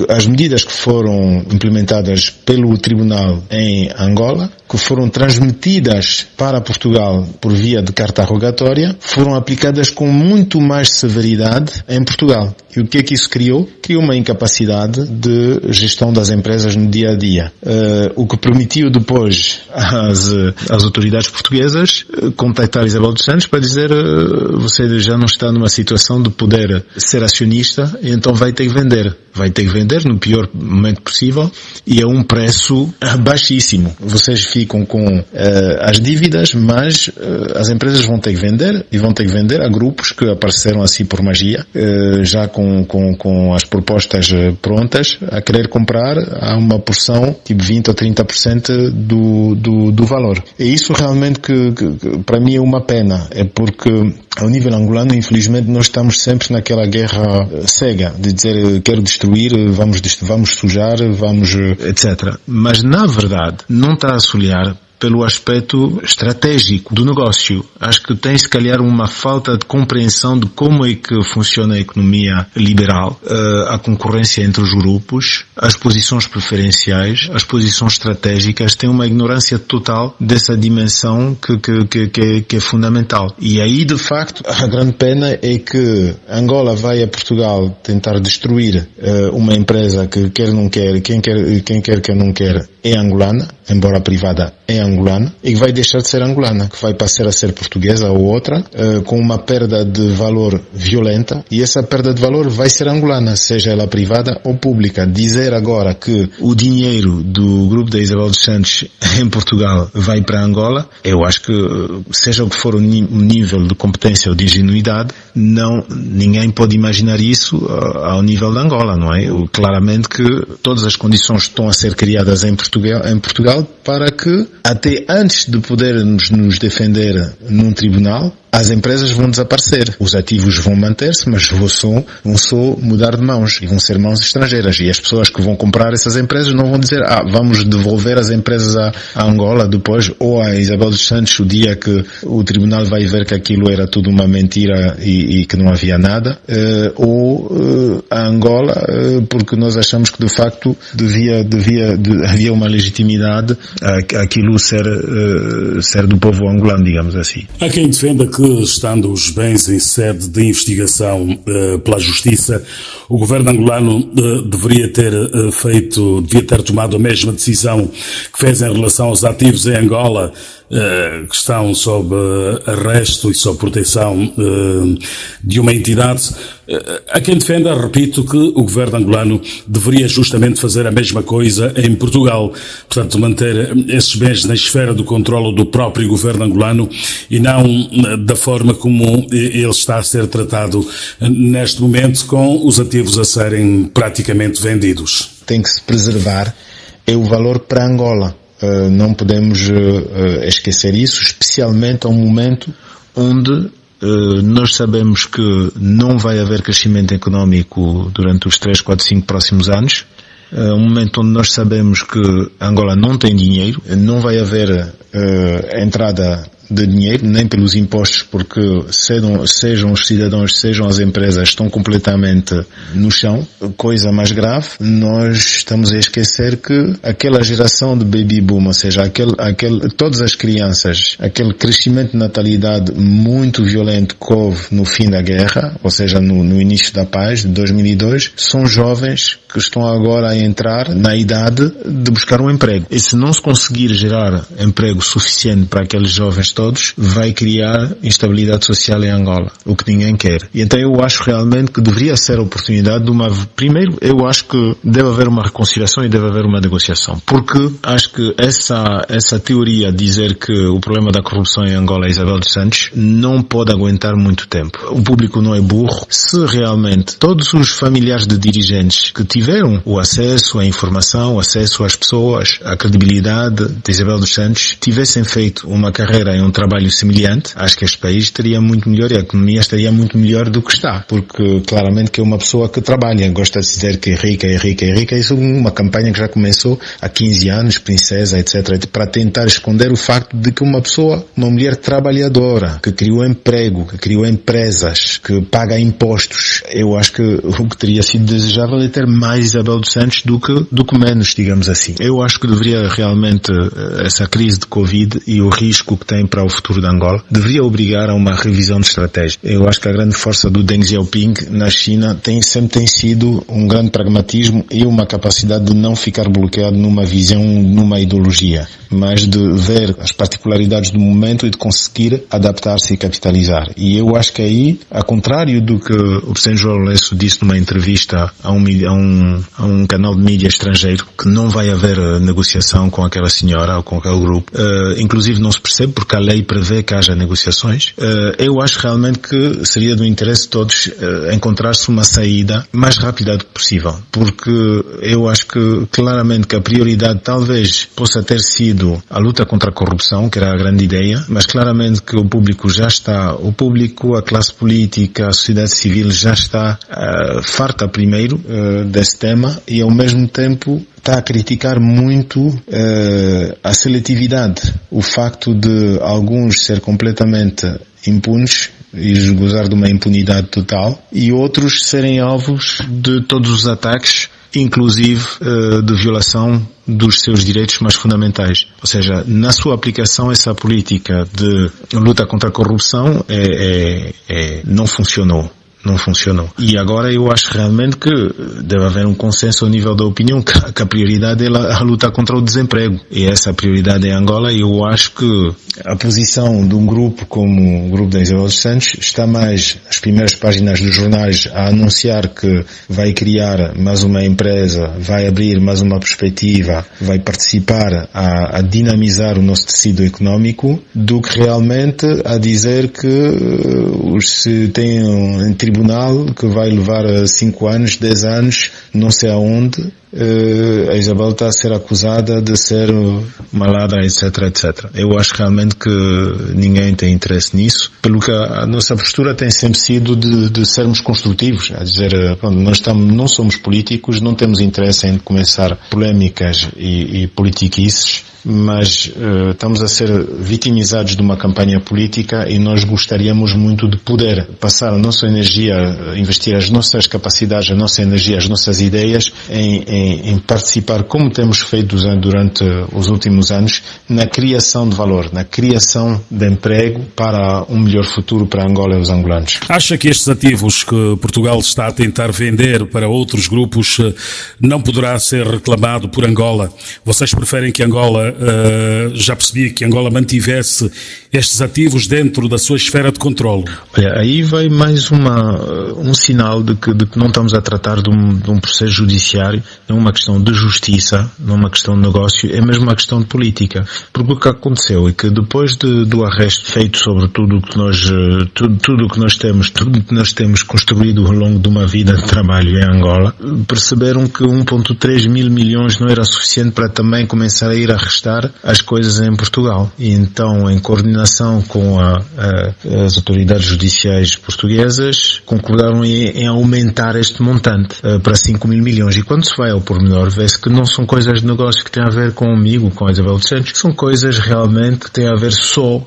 as medidas que foram implementadas pelo tribunal em Angola, que foram transmitidas para Portugal por via de carta rogatória, foram aplicadas com muito mais severidade em Portugal. E o que é que isso criou? Criou uma incapacidade de gestão das empresas no dia a dia. O que permitiu depois às autoridades portuguesas contactar Isabel dos Santos para dizer, você já não está numa situação de poder ser acionista, então vai ter que vender. Vai ter que vender no pior momento possível e a um preço baixíssimo. Vocês ficam com as dívidas, mas as empresas vão ter que vender, e vão ter que vender a grupos que apareceram assim por magia, já com as propostas prontas, a querer comprar a uma porção tipo 20 ou 30% do valor. E isso realmente que para mim é uma pena, é porque ao nível angolano, infelizmente, nós estamos sempre naquela guerra cega de dizer quero destruir, vamos sujar, vamos, etc. Mas, na verdade, não está a se olhar pelo aspecto estratégico do negócio. Acho que tem, se calhar, uma falta de compreensão de como é que funciona a economia liberal, a concorrência entre os grupos, as posições preferenciais, as posições estratégicas, tem uma ignorância total dessa dimensão que é fundamental. E aí, de facto, a grande pena é que Angola vai a Portugal tentar destruir uma empresa que quer não quer, quem quer não quer, é angolana, embora privada é angolana, e que vai deixar de ser angolana, que vai passar a ser portuguesa ou outra, com uma perda de valor violenta, e essa perda de valor vai ser angolana, seja ela privada ou pública. Dizer agora que o dinheiro do grupo da Isabel dos Santos em Portugal vai para Angola, eu acho que, seja o que for o nível de competência ou de ingenuidade, ninguém pode imaginar isso ao nível de Angola, não é? Claramente que todas as condições estão a ser criadas em Portugal para que, até antes de podermos nos defender num tribunal, as empresas vão desaparecer. Os ativos vão manter-se, mas vão só mudar de mãos, e vão ser mãos estrangeiras. E as pessoas que vão comprar essas empresas não vão dizer, vamos devolver as empresas a Angola depois, ou a Isabel dos Santos, o dia que o tribunal vai ver que aquilo era tudo uma mentira e que não havia nada, ou a Angola, porque nós achamos que de facto havia uma legitimidade aquilo ser do povo angolano, digamos assim. Há quem defenda que, estando os bens em sede de investigação pela Justiça, o governo angolano devia ter tomado a mesma decisão que fez em relação aos ativos em Angola, que estão sob arresto e sob proteção de uma entidade. Há quem defenda, repito, que o governo angolano deveria justamente fazer a mesma coisa em Portugal, portanto manter esses bens na esfera do controle do próprio governo angolano e não da forma como ele está a ser tratado neste momento, com os ativos a serem praticamente vendidos. Tem que se preservar o valor para Angola. Não podemos esquecer isso, especialmente ao momento onde nós sabemos que não vai haver crescimento económico durante os 3, 4, 5 próximos anos. Um momento onde nós sabemos que Angola não tem dinheiro, não vai haver entrada de dinheiro, nem pelos impostos, porque sejam os cidadãos, sejam as empresas, estão completamente no chão. Coisa mais grave, nós estamos a esquecer que aquela geração de baby boom, ou seja, todas as crianças, aquele crescimento de natalidade muito violento que houve no fim da guerra, ou seja, no início da paz, de 2002, são jovens que estão agora a entrar na idade de buscar um emprego. E se não se conseguir gerar emprego suficiente para aqueles jovens todos, vai criar instabilidade social em Angola, o que ninguém quer. E então eu acho realmente que deveria ser a oportunidade de primeiro, eu acho que deve haver uma reconciliação e deve haver uma negociação, porque acho que essa teoria de dizer que o problema da corrupção em Angola é Isabel dos Santos não pode aguentar muito tempo. O público não é burro. Se realmente todos os familiares de dirigentes que tiveram o acesso à informação, o acesso às pessoas, a credibilidade de Isabel dos Santos, tivessem feito uma carreira em um trabalho semelhante, acho que este país estaria muito melhor e a economia estaria muito melhor do que está, porque claramente que é uma pessoa que trabalha, gosta de dizer que é rica, é rica, é rica. Isso é uma campanha que já começou há 15 anos, princesa, etc., para tentar esconder o facto de que uma mulher trabalhadora, que criou emprego, que criou empresas, que paga impostos, eu acho que o que teria sido desejável é ter mais Isabel dos Santos do que menos, digamos assim. Eu acho que deveria realmente, essa crise de Covid e o risco que tem para o futuro de Angola, deveria obrigar a uma revisão de estratégia. Eu acho que a grande força do Deng Xiaoping na China sempre tem sido um grande pragmatismo e uma capacidade de não ficar bloqueado numa visão, numa ideologia, mas de ver as particularidades do momento e de conseguir adaptar-se e capitalizar. E eu acho que aí, ao contrário do que o Presidente João Lourenço disse numa entrevista a um canal de mídia estrangeiro, que não vai haver negociação com aquela senhora ou com aquele grupo, inclusive não se percebe porque a lei prevê que haja negociações. Eu acho realmente que seria do interesse de todos encontrar-se uma saída mais rápida do que possível, porque eu acho que claramente que a prioridade talvez possa ter sido a luta contra a corrupção, que era a grande ideia, mas claramente que o público, a classe política, a sociedade civil já está farta primeiro desse tema e ao mesmo tempo está a criticar muito a seletividade, o facto de alguns ser completamente impunes e gozar de uma impunidade total e outros serem alvos de todos os ataques, inclusive de violação dos seus direitos mais fundamentais. Ou seja, na sua aplicação, essa política de luta contra a corrupção não funcionou. E agora eu acho realmente que deve haver um consenso ao nível da opinião que a prioridade é a luta contra o desemprego. E essa prioridade em Angola, eu acho que a posição de um grupo como o grupo da Isabel dos Santos está mais nas primeiras páginas dos jornais a anunciar que vai criar mais uma empresa, vai abrir mais uma perspectiva, vai participar a dinamizar o nosso tecido económico, do que realmente a dizer que se tem um tribunal que vai levar 5 anos, 10 anos, não sei aonde, a Isabel está a ser acusada de ser uma ladra, etc, etc. Eu acho realmente que ninguém tem interesse nisso, pelo que a nossa postura tem sempre sido de sermos construtivos, a dizer, nós não somos políticos, não temos interesse em começar polémicas e politiquices, mas estamos a ser vitimizados de uma campanha política e nós gostaríamos muito de poder passar a nossa energia, investir as nossas capacidades, a nossa energia, as nossas ideias em participar, como temos feito durante os últimos anos, na criação de valor, na criação de emprego para um melhor futuro para Angola e os angolanos. Acha que estes ativos que Portugal está a tentar vender para outros grupos não poderá ser reclamado por Angola? Vocês preferem que Angola, já percebi, que Angola mantivesse estes ativos dentro da sua esfera de controle? Olha, aí vai mais um sinal de que não estamos a tratar de um processo judiciário, é não é uma questão de justiça, não é uma questão de negócio, é mesmo uma questão de política. Porque o que aconteceu é que depois do arresto feito sobre tudo o que nós temos construído ao longo de uma vida de trabalho em Angola, perceberam que 1,3 mil milhões não era suficiente para também começar a ir arrestar as coisas em Portugal. E então, em coordenação com as autoridades judiciais portuguesas, concordaram em aumentar este montante para 5 mil milhões. E quando se vai ao pormenor, vê-se que não são coisas de negócio que têm a ver comigo, com a Isabel dos Santos, são coisas realmente que têm a ver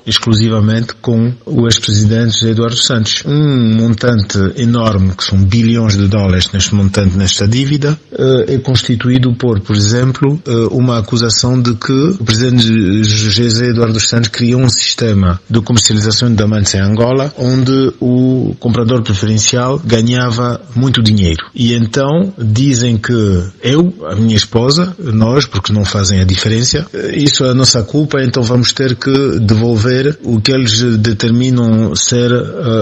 exclusivamente com o ex-presidente José Eduardo Santos. Um montante enorme, que são bilhões de dólares nesta dívida, é constituído por exemplo, uma acusação de que o presidente José Eduardo dos Santos criou um sistema de comercialização de diamantes em Angola, onde o comprador preferencial ganhava muito dinheiro. E então dizem que a minha esposa, nós, porque não fazem a diferença, isso é a nossa culpa, então vamos ter que devolver o que eles determinam ser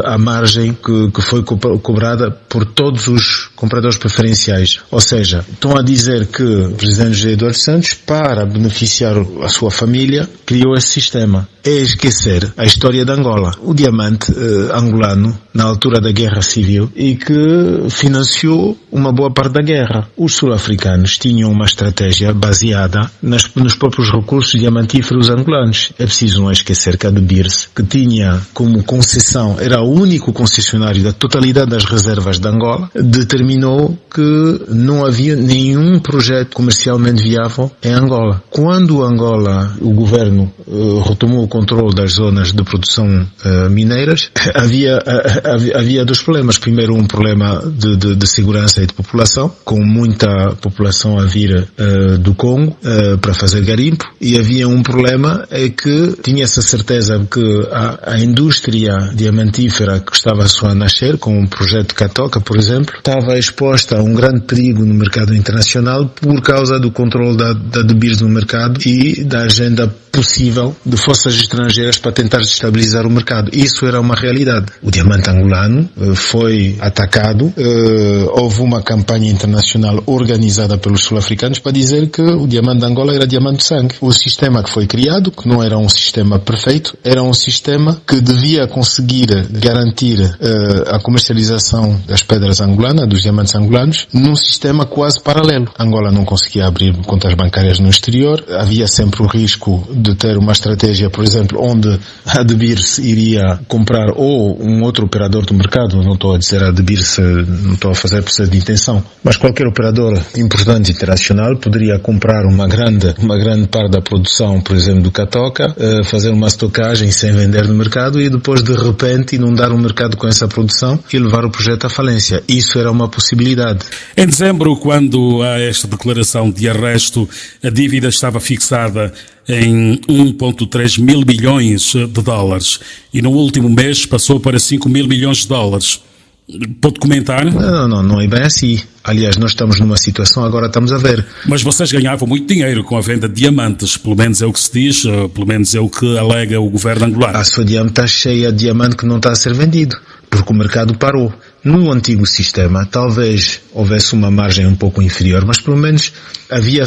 a margem que foi cobrada por todos os compradores preferenciais. Ou seja, estão a dizer que o presidente José Eduardo Santos, para beneficiar a sua família, criou esse sistema. É esquecer a história de Angola. O diamante angolano, na altura da Guerra Civil, e que financiou uma boa parte da guerra. Os sul-africanos tinham uma estratégia baseada nos próprios recursos diamantíferos angolanos. É preciso não esquecer que a De Beers, que tinha como concessão, era o único concessionário da totalidade das reservas de Angola, determinou que não havia nenhum projeto comercialmente viável em Angola. Quando o governo retomou o controle das zonas de produção mineiras, havia dois problemas. Primeiro, um problema de segurança e de população, com muita população a vir do Congo para fazer garimpo, e havia um problema que tinha-se a certeza que a indústria diamantífera que estava só a nascer, com o projeto Catoca, por exemplo, estava exposta a um grande perigo no mercado internacional por causa do controle da De Beers no mercado e da agenda possível de forças estrangeiras para tentar destabilizar o mercado. Isso era uma realidade. O diamante angolano foi atacado, houve uma campanha internacional organizada pelos sul-africanos para dizer que o diamante de Angola era diamante de sangue. O sistema que foi criado, que não era um sistema perfeito, era um sistema que devia conseguir garantir a comercialização das pedras angolanas, dos diamantes angolanos, num sistema quase paralelo. Angola não conseguia abrir contas bancárias no exterior, havia sempre o risco de ter uma estratégia, por exemplo, onde a De Beers iria comprar ou um outro operador do mercado, não estou a dizer a De Beers, não estou a fazer processo de intenção, mas qualquer operador importante internacional poderia comprar uma grande parte da produção, por exemplo, do Catoca, fazer uma estocagem sem vender no mercado e depois de repente inundar o mercado com essa produção e levar o projeto à falência. Isso era uma possibilidade. Em dezembro, quando há esta declaração de arresto, a dívida estava fixada em 1,3 mil milhões de dólares e no último mês passou para 5 mil milhões de dólares. Pode comentar? Não é bem assim. Aliás, nós estamos numa situação, agora estamos a ver. Mas vocês ganhavam muito dinheiro com a venda de diamantes, pelo menos é o que se diz, pelo menos é o que alega o governo angolano. A sua diamante está cheia de diamante que não está a ser vendido, porque o mercado parou. No antigo sistema, talvez houvesse uma margem um pouco inferior, mas pelo menos havia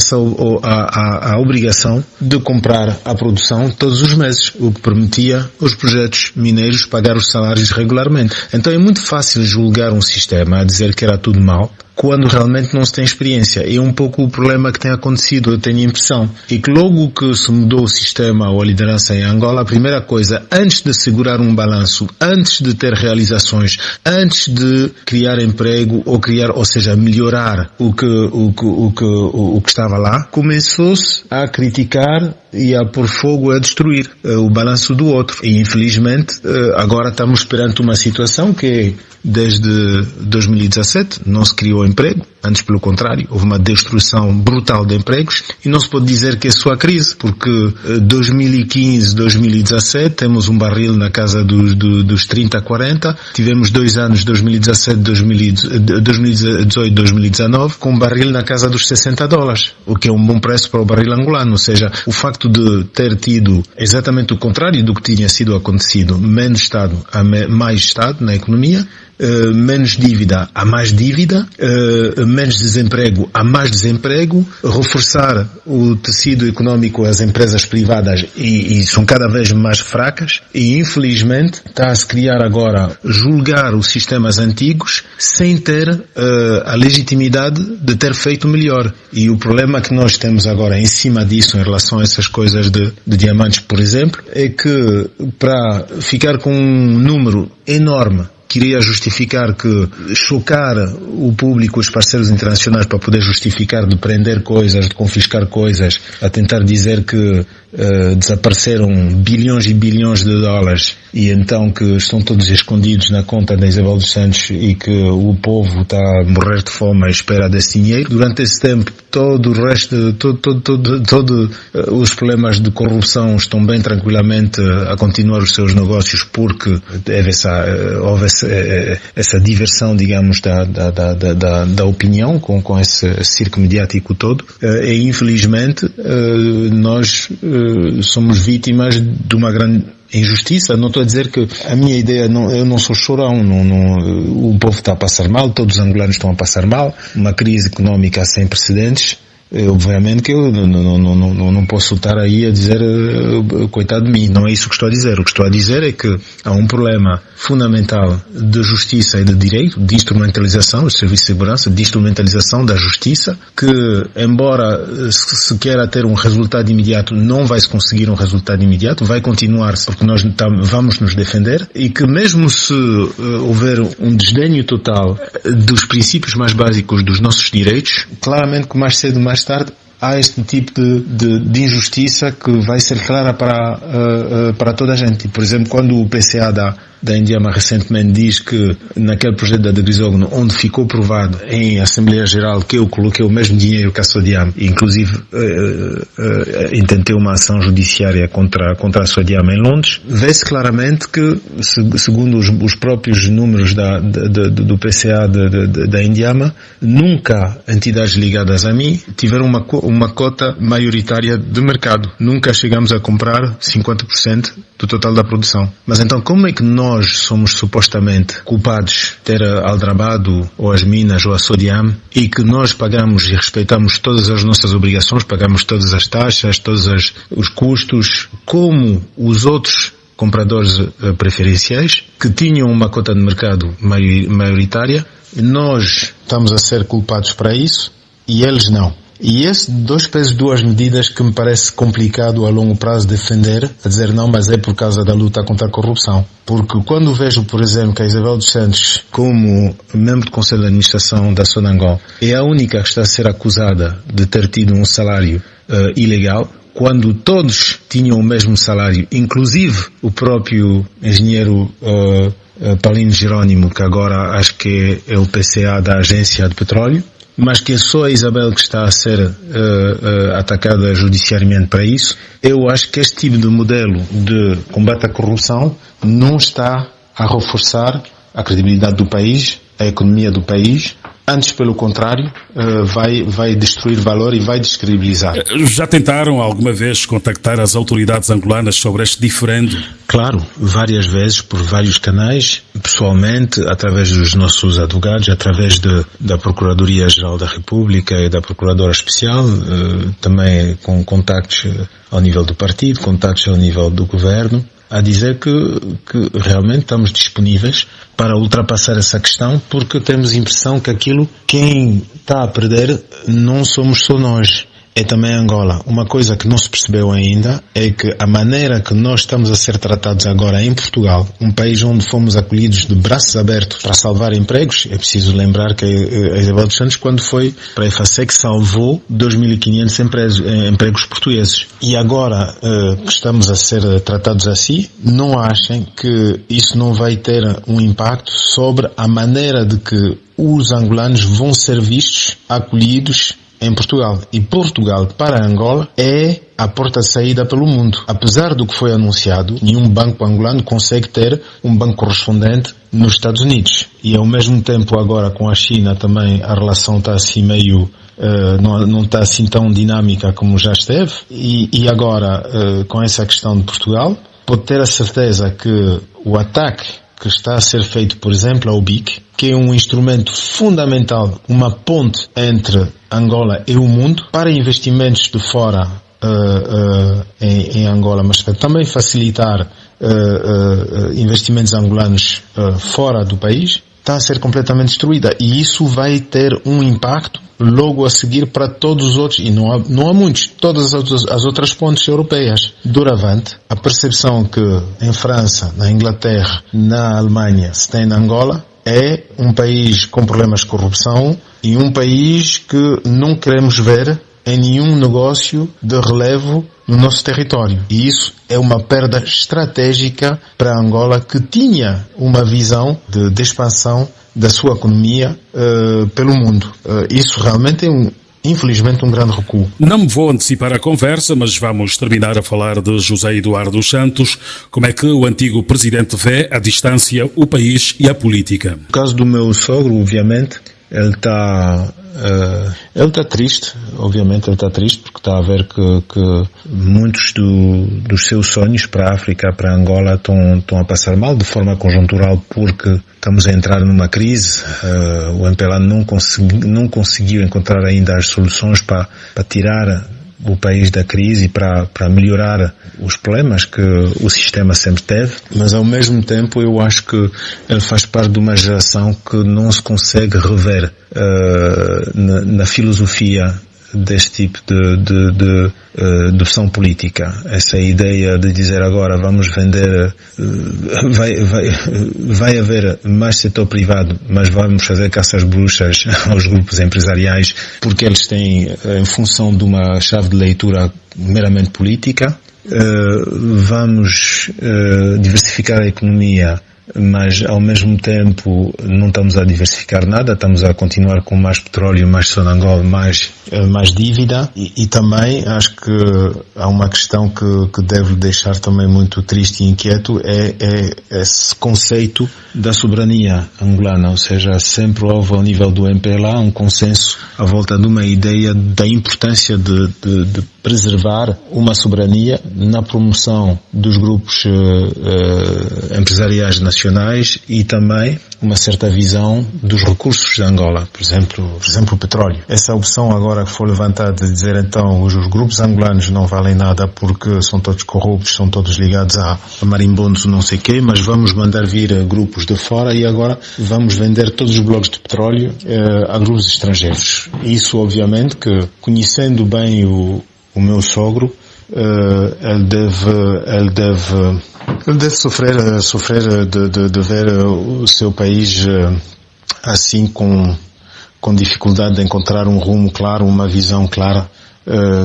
a obrigação de comprar a produção todos os meses, o que permitia aos projetos mineiros pagar os salários regularmente. Então é muito fácil julgar um sistema a dizer que era tudo mau, quando realmente não se tem experiência. É um pouco o problema que tem acontecido, eu tenho a impressão. E que logo que se mudou o sistema ou a liderança em Angola, a primeira coisa, antes de segurar um balanço, antes de ter realizações, antes de criar emprego ou seja, melhorar o que estava lá, começou-se a criticar e a pôr fogo, a destruir o balanço do outro. E infelizmente agora estamos perante uma situação que é, desde 2017 não se criou emprego, antes pelo contrário, houve uma destruição brutal de empregos e não se pode dizer que é só a crise, porque 2015, 2017 temos um barril na casa dos 30, 40, tivemos 2 anos, 2017, 2018, 2019, com um barril na casa dos $60, o que é um bom preço para o barril angolano, ou seja, o facto de ter tido exatamente o contrário do que tinha sido acontecido, menos Estado a mais Estado na economia, menos dívida há mais dívida, menos desemprego há mais desemprego, reforçar o tecido económico, as empresas privadas e são cada vez mais fracas e infelizmente está a se criar agora julgar os sistemas antigos sem ter a legitimidade de ter feito melhor. E o problema que nós temos agora em cima disso, em relação a essas coisas de diamantes, por exemplo, é que para ficar com um número enorme queria justificar que chocar o público, os parceiros internacionais, para poder justificar de prender coisas, de confiscar coisas, a tentar dizer que desapareceram bilhões e bilhões de dólares e então que estão todos escondidos na conta da Isabel dos Santos e que o povo está a morrer de fome à espera desse dinheiro. Durante esse tempo, todo o resto, todo os problemas de corrupção estão bem tranquilamente a continuar os seus negócios porque houve essa diversão, digamos, da opinião com esse circo mediático todo. E infelizmente nós somos vítimas de uma grande injustiça. Não estou a dizer que a minha ideia, eu não sou chorão, o povo está a passar mal, todos os angolanos estão a passar mal, uma crise económica sem precedentes. Obviamente que eu não posso estar aí a dizer coitado de mim, não é isso que estou a dizer. O que estou a dizer é que há um problema fundamental de justiça e de direito, de instrumentalização dos serviços de segurança, de instrumentalização da justiça, que embora se queira ter um resultado imediato, não vai se conseguir um resultado imediato, vai continuar-se porque nós vamos nos defender, e que mesmo se houver um desdenho total dos princípios mais básicos dos nossos direitos, claramente que mais cedo mais tarde há este tipo de injustiça que vai ser clara para toda a gente. Por exemplo, quando o PCA da Indiama recentemente diz que naquele projeto da Degrisogno, onde ficou provado em Assembleia Geral que eu coloquei o mesmo dinheiro que a Sodiam, inclusive intentei uma ação judiciária contra a Sodiam em Londres, vê-se claramente que, segundo os próprios números do PCA da Indiama, nunca entidades ligadas a mim tiveram uma cota maioritária de mercado. Nunca chegamos a comprar 50% do total da produção. Mas então como é que nós somos supostamente culpados de ter Aldrabado ou as minas ou a Sodiam e que nós pagamos e respeitamos todas as nossas obrigações, pagamos todas as taxas, todos os custos, como os outros compradores preferenciais que tinham uma cota de mercado maioritária? Nós estamos a ser culpados para isso e eles não. E esse dois pesos, duas medidas que me parece complicado a longo prazo defender, a dizer não, mas é por causa da luta contra a corrupção. Porque quando vejo, por exemplo, que a Isabel dos Santos, como membro do Conselho de Administração da Sonangol, é a única que está a ser acusada de ter tido um salário ilegal, quando todos tinham o mesmo salário, inclusive o próprio engenheiro Paulino Jerónimo, que agora acho que é o PCA da Agência de Petróleo, mas que é só a Isabel que está a ser atacada judiciariamente para isso. Eu acho que este tipo de modelo de combate à corrupção não está a reforçar a credibilidade do país, a economia do país. Antes, pelo contrário, vai destruir valor e vai descredibilizar. Já tentaram alguma vez contactar as autoridades angolanas sobre este diferendo? Claro, várias vezes, por vários canais, pessoalmente, através dos nossos advogados, através da Procuradoria-Geral da República e da Procuradora Especial, também com contactos ao nível do partido, contactos ao nível do governo, a dizer que realmente estamos disponíveis para ultrapassar essa questão, porque temos a impressão que quem está a perder não somos só nós, é também Angola. Uma coisa que não se percebeu ainda é que a maneira que nós estamos a ser tratados agora em Portugal, um país onde fomos acolhidos de braços abertos para salvar empregos, é preciso lembrar que a Isabel dos Santos, quando foi para a EFASEC, salvou 2.500 empregos portugueses. E agora que estamos a ser tratados assim, não achem que isso não vai ter um impacto sobre a maneira de que os angolanos vão ser vistos, acolhidos em Portugal. E Portugal para Angola é a porta de saída pelo mundo. Apesar do que foi anunciado, nenhum banco angolano consegue ter um banco correspondente nos Estados Unidos. E ao mesmo tempo agora com a China também a relação está assim meio não está assim tão dinâmica como já esteve. E agora com essa questão de Portugal, pode ter a certeza que o ataque que está a ser feito, por exemplo, ao BIC, que é um instrumento fundamental, uma ponte entre Angola e o mundo, para investimentos de fora em Angola, mas também facilitar investimentos angolanos fora do país, está a ser completamente destruída. E isso vai ter um impacto logo a seguir para todos os outros, e não há muitos, todas as outras pontes europeias. Doravante, a percepção que em França, na Inglaterra, na Alemanha se tem na Angola é um país com problemas de corrupção e um país que não queremos ver em nenhum negócio de relevo no nosso território. E isso é uma perda estratégica para Angola, que tinha uma visão de expansão da sua economia pelo mundo. Isso realmente é infelizmente um grande recuo. Não me vou antecipar a conversa, mas vamos terminar a falar de José Eduardo dos Santos. Como é que o antigo presidente vê à distância o país e a política? No caso do meu sogro, obviamente, ele está triste, obviamente ele está triste, porque está a ver que muitos dos seus sonhos para a África, para a Angola, estão a passar mal de forma conjuntural, porque estamos a entrar numa crise. O MPLA não conseguiu encontrar ainda as soluções para tirar o país da crise e para melhorar os problemas que o sistema sempre teve, mas ao mesmo tempo eu acho que ele faz parte de uma geração que não se consegue rever na filosofia deste tipo de opção política. Essa ideia de dizer agora vamos vender, vai haver mais setor privado, mas vamos fazer caça às bruxas aos grupos empresariais, porque eles têm, em função de uma chave de leitura meramente política. Vamos diversificar a economia, mas ao mesmo tempo não estamos a diversificar nada, estamos a continuar com mais petróleo, mais Sonangol, mais dívida, e também acho que há uma questão que deve deixar também muito triste e inquieto, é esse conceito da soberania angolana, ou seja, sempre houve ao nível do MPLA um consenso à volta de uma ideia da importância de preservar uma soberania na promoção dos grupos empresariais nacionais e também uma certa visão dos recursos de Angola, por exemplo o petróleo. Essa opção agora que foi levantada de dizer então os grupos angolanos não valem nada porque são todos corruptos, são todos ligados a marimbondos não sei quê, mas vamos mandar vir grupos de fora e agora vamos vender todos os blocos de petróleo a grupos estrangeiros. Isso obviamente que, conhecendo bem o meu sogro, ele deve sofrer de ver o seu país assim com dificuldade de encontrar um rumo claro, uma visão clara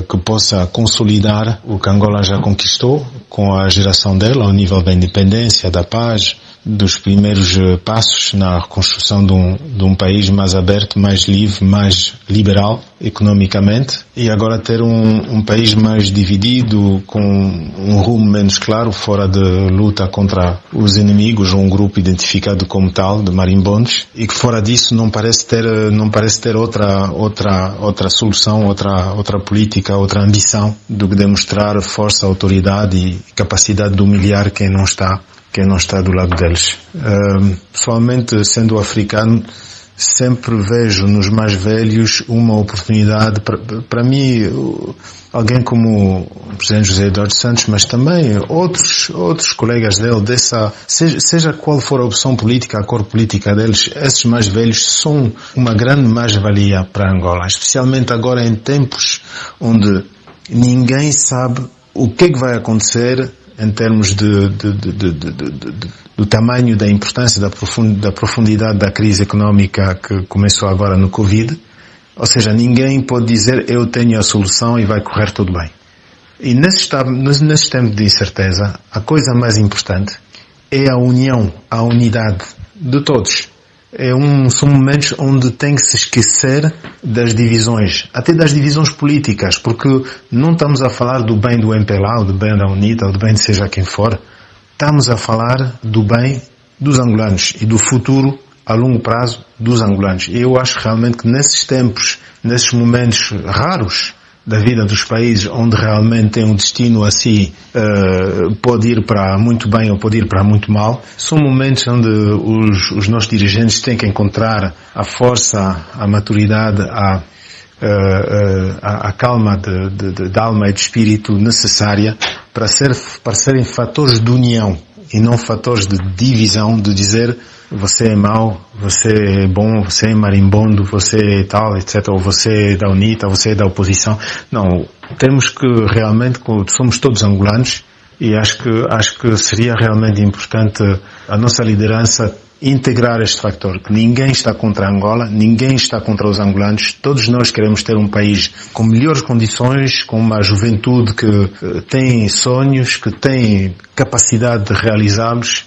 que possa consolidar o que Angola já conquistou com a geração dela ao nível da independência, da paz, dos primeiros passos na reconstrução de um país mais aberto, mais livre, mais liberal economicamente, e agora ter um país mais dividido, com um rumo menos claro, fora de luta contra os inimigos, ou um grupo identificado como tal, de marimbondos, e que fora disso não parece ter outra solução, outra política, outra ambição do que demonstrar força, autoridade e capacidade de humilhar quem não está do lado deles. Pessoalmente, sendo africano, sempre vejo nos mais velhos uma oportunidade. Para mim, alguém como o presidente José Eduardo Santos, mas também outros colegas dele, seja qual for a opção política, a cor política deles, esses mais velhos são uma grande mais-valia para Angola, especialmente agora em tempos onde ninguém sabe o que é que vai acontecer em termos do tamanho, da importância, da profundidade da crise económica que começou agora no Covid. Ou seja, ninguém pode dizer eu tenho a solução e vai correr tudo bem. E nesse tempo de incerteza, a coisa mais importante é a união, a unidade de todos. São momentos onde tem que se esquecer das divisões, até das divisões políticas, porque não estamos a falar do bem do MPLA, ou do bem da UNITA, ou do bem de seja quem for. Estamos a falar do bem dos angolanos e do futuro a longo prazo dos angolanos. E eu acho realmente que nesses tempos, nesses momentos raros da vida dos países onde realmente tem um destino assim, pode ir para muito bem ou pode ir para muito mal. São momentos onde os nossos dirigentes têm que encontrar a força, a maturidade, a calma de alma e de espírito necessária para serem fatores de união e não fatores de divisão, de dizer você é mau, você é bom, você é marimbondo, você é tal, etc. Ou você é da UNITA, você é da oposição. Não, temos que realmente, somos todos angolanos e acho que seria realmente importante a nossa liderança integrar este factor, que ninguém está contra Angola, ninguém está contra os angolanos, todos nós queremos ter um país com melhores condições, com uma juventude que tem sonhos, que tem capacidade de realizá-los.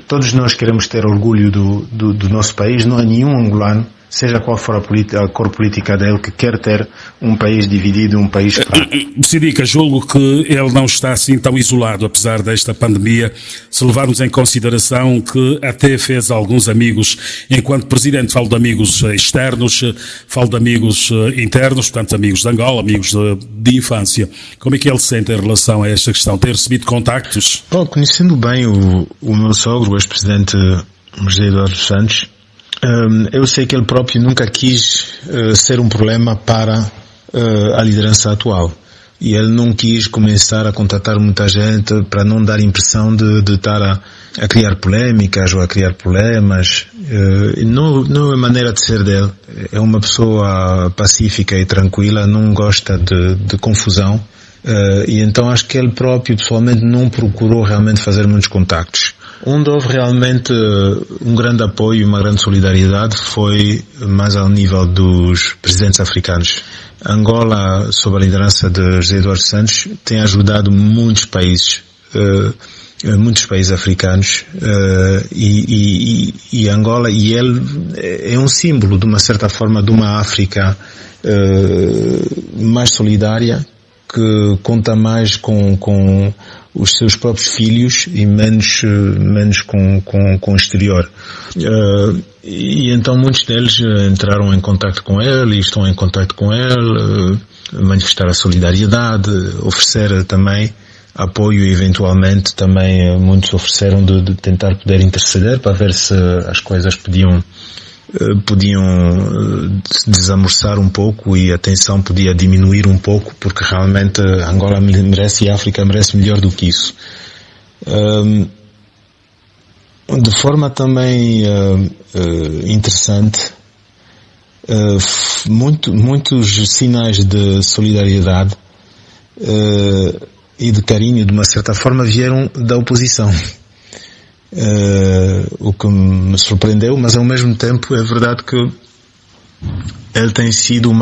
Todos nós queremos ter orgulho do nosso país, não há nenhum angolano, seja qual for a cor política dele, que quer ter um país dividido, um país fraco. Sidica, julgo que ele não está assim tão isolado, apesar desta pandemia, se levarmos em consideração que até fez alguns amigos enquanto presidente. Falo de amigos externos, falo de amigos internos, portanto amigos de Angola, amigos de infância. Como é que ele se sente em relação a esta questão? Tem recebido contactos? Bom, conhecendo bem o meu sogro, o ex-presidente José Eduardo Santos, eu sei que ele próprio nunca quis ser um problema para a liderança atual. E ele não quis começar a contatar muita gente para não dar a impressão de estar a criar polémicas ou a criar problemas. Não é a maneira de ser dele. É uma pessoa pacífica e tranquila, não gosta de confusão. E então acho que ele próprio pessoalmente não procurou realmente fazer muitos contactos. Onde houve realmente um grande apoio e uma grande solidariedade foi mais ao nível dos presidentes africanos. Angola, sob a liderança de José Eduardo Santos, tem ajudado muitos países africanos, e Angola, e ele é um símbolo de uma certa forma de uma África mais solidária, que conta mais com os seus próprios filhos e menos com o exterior. E então muitos deles entraram em contacto com ele e estão em contacto com ele, manifestar a solidariedade, oferecer também apoio e eventualmente também muitos ofereceram de tentar poder interceder para ver se as coisas podiam se desamorçar um pouco e a tensão podia diminuir um pouco, porque realmente Angola merece e a África merece melhor do que isso. De forma também interessante, muitos sinais de solidariedade e de carinho, de uma certa forma, vieram da oposição. O que me surpreendeu, mas ao mesmo tempo é verdade que ele tem sido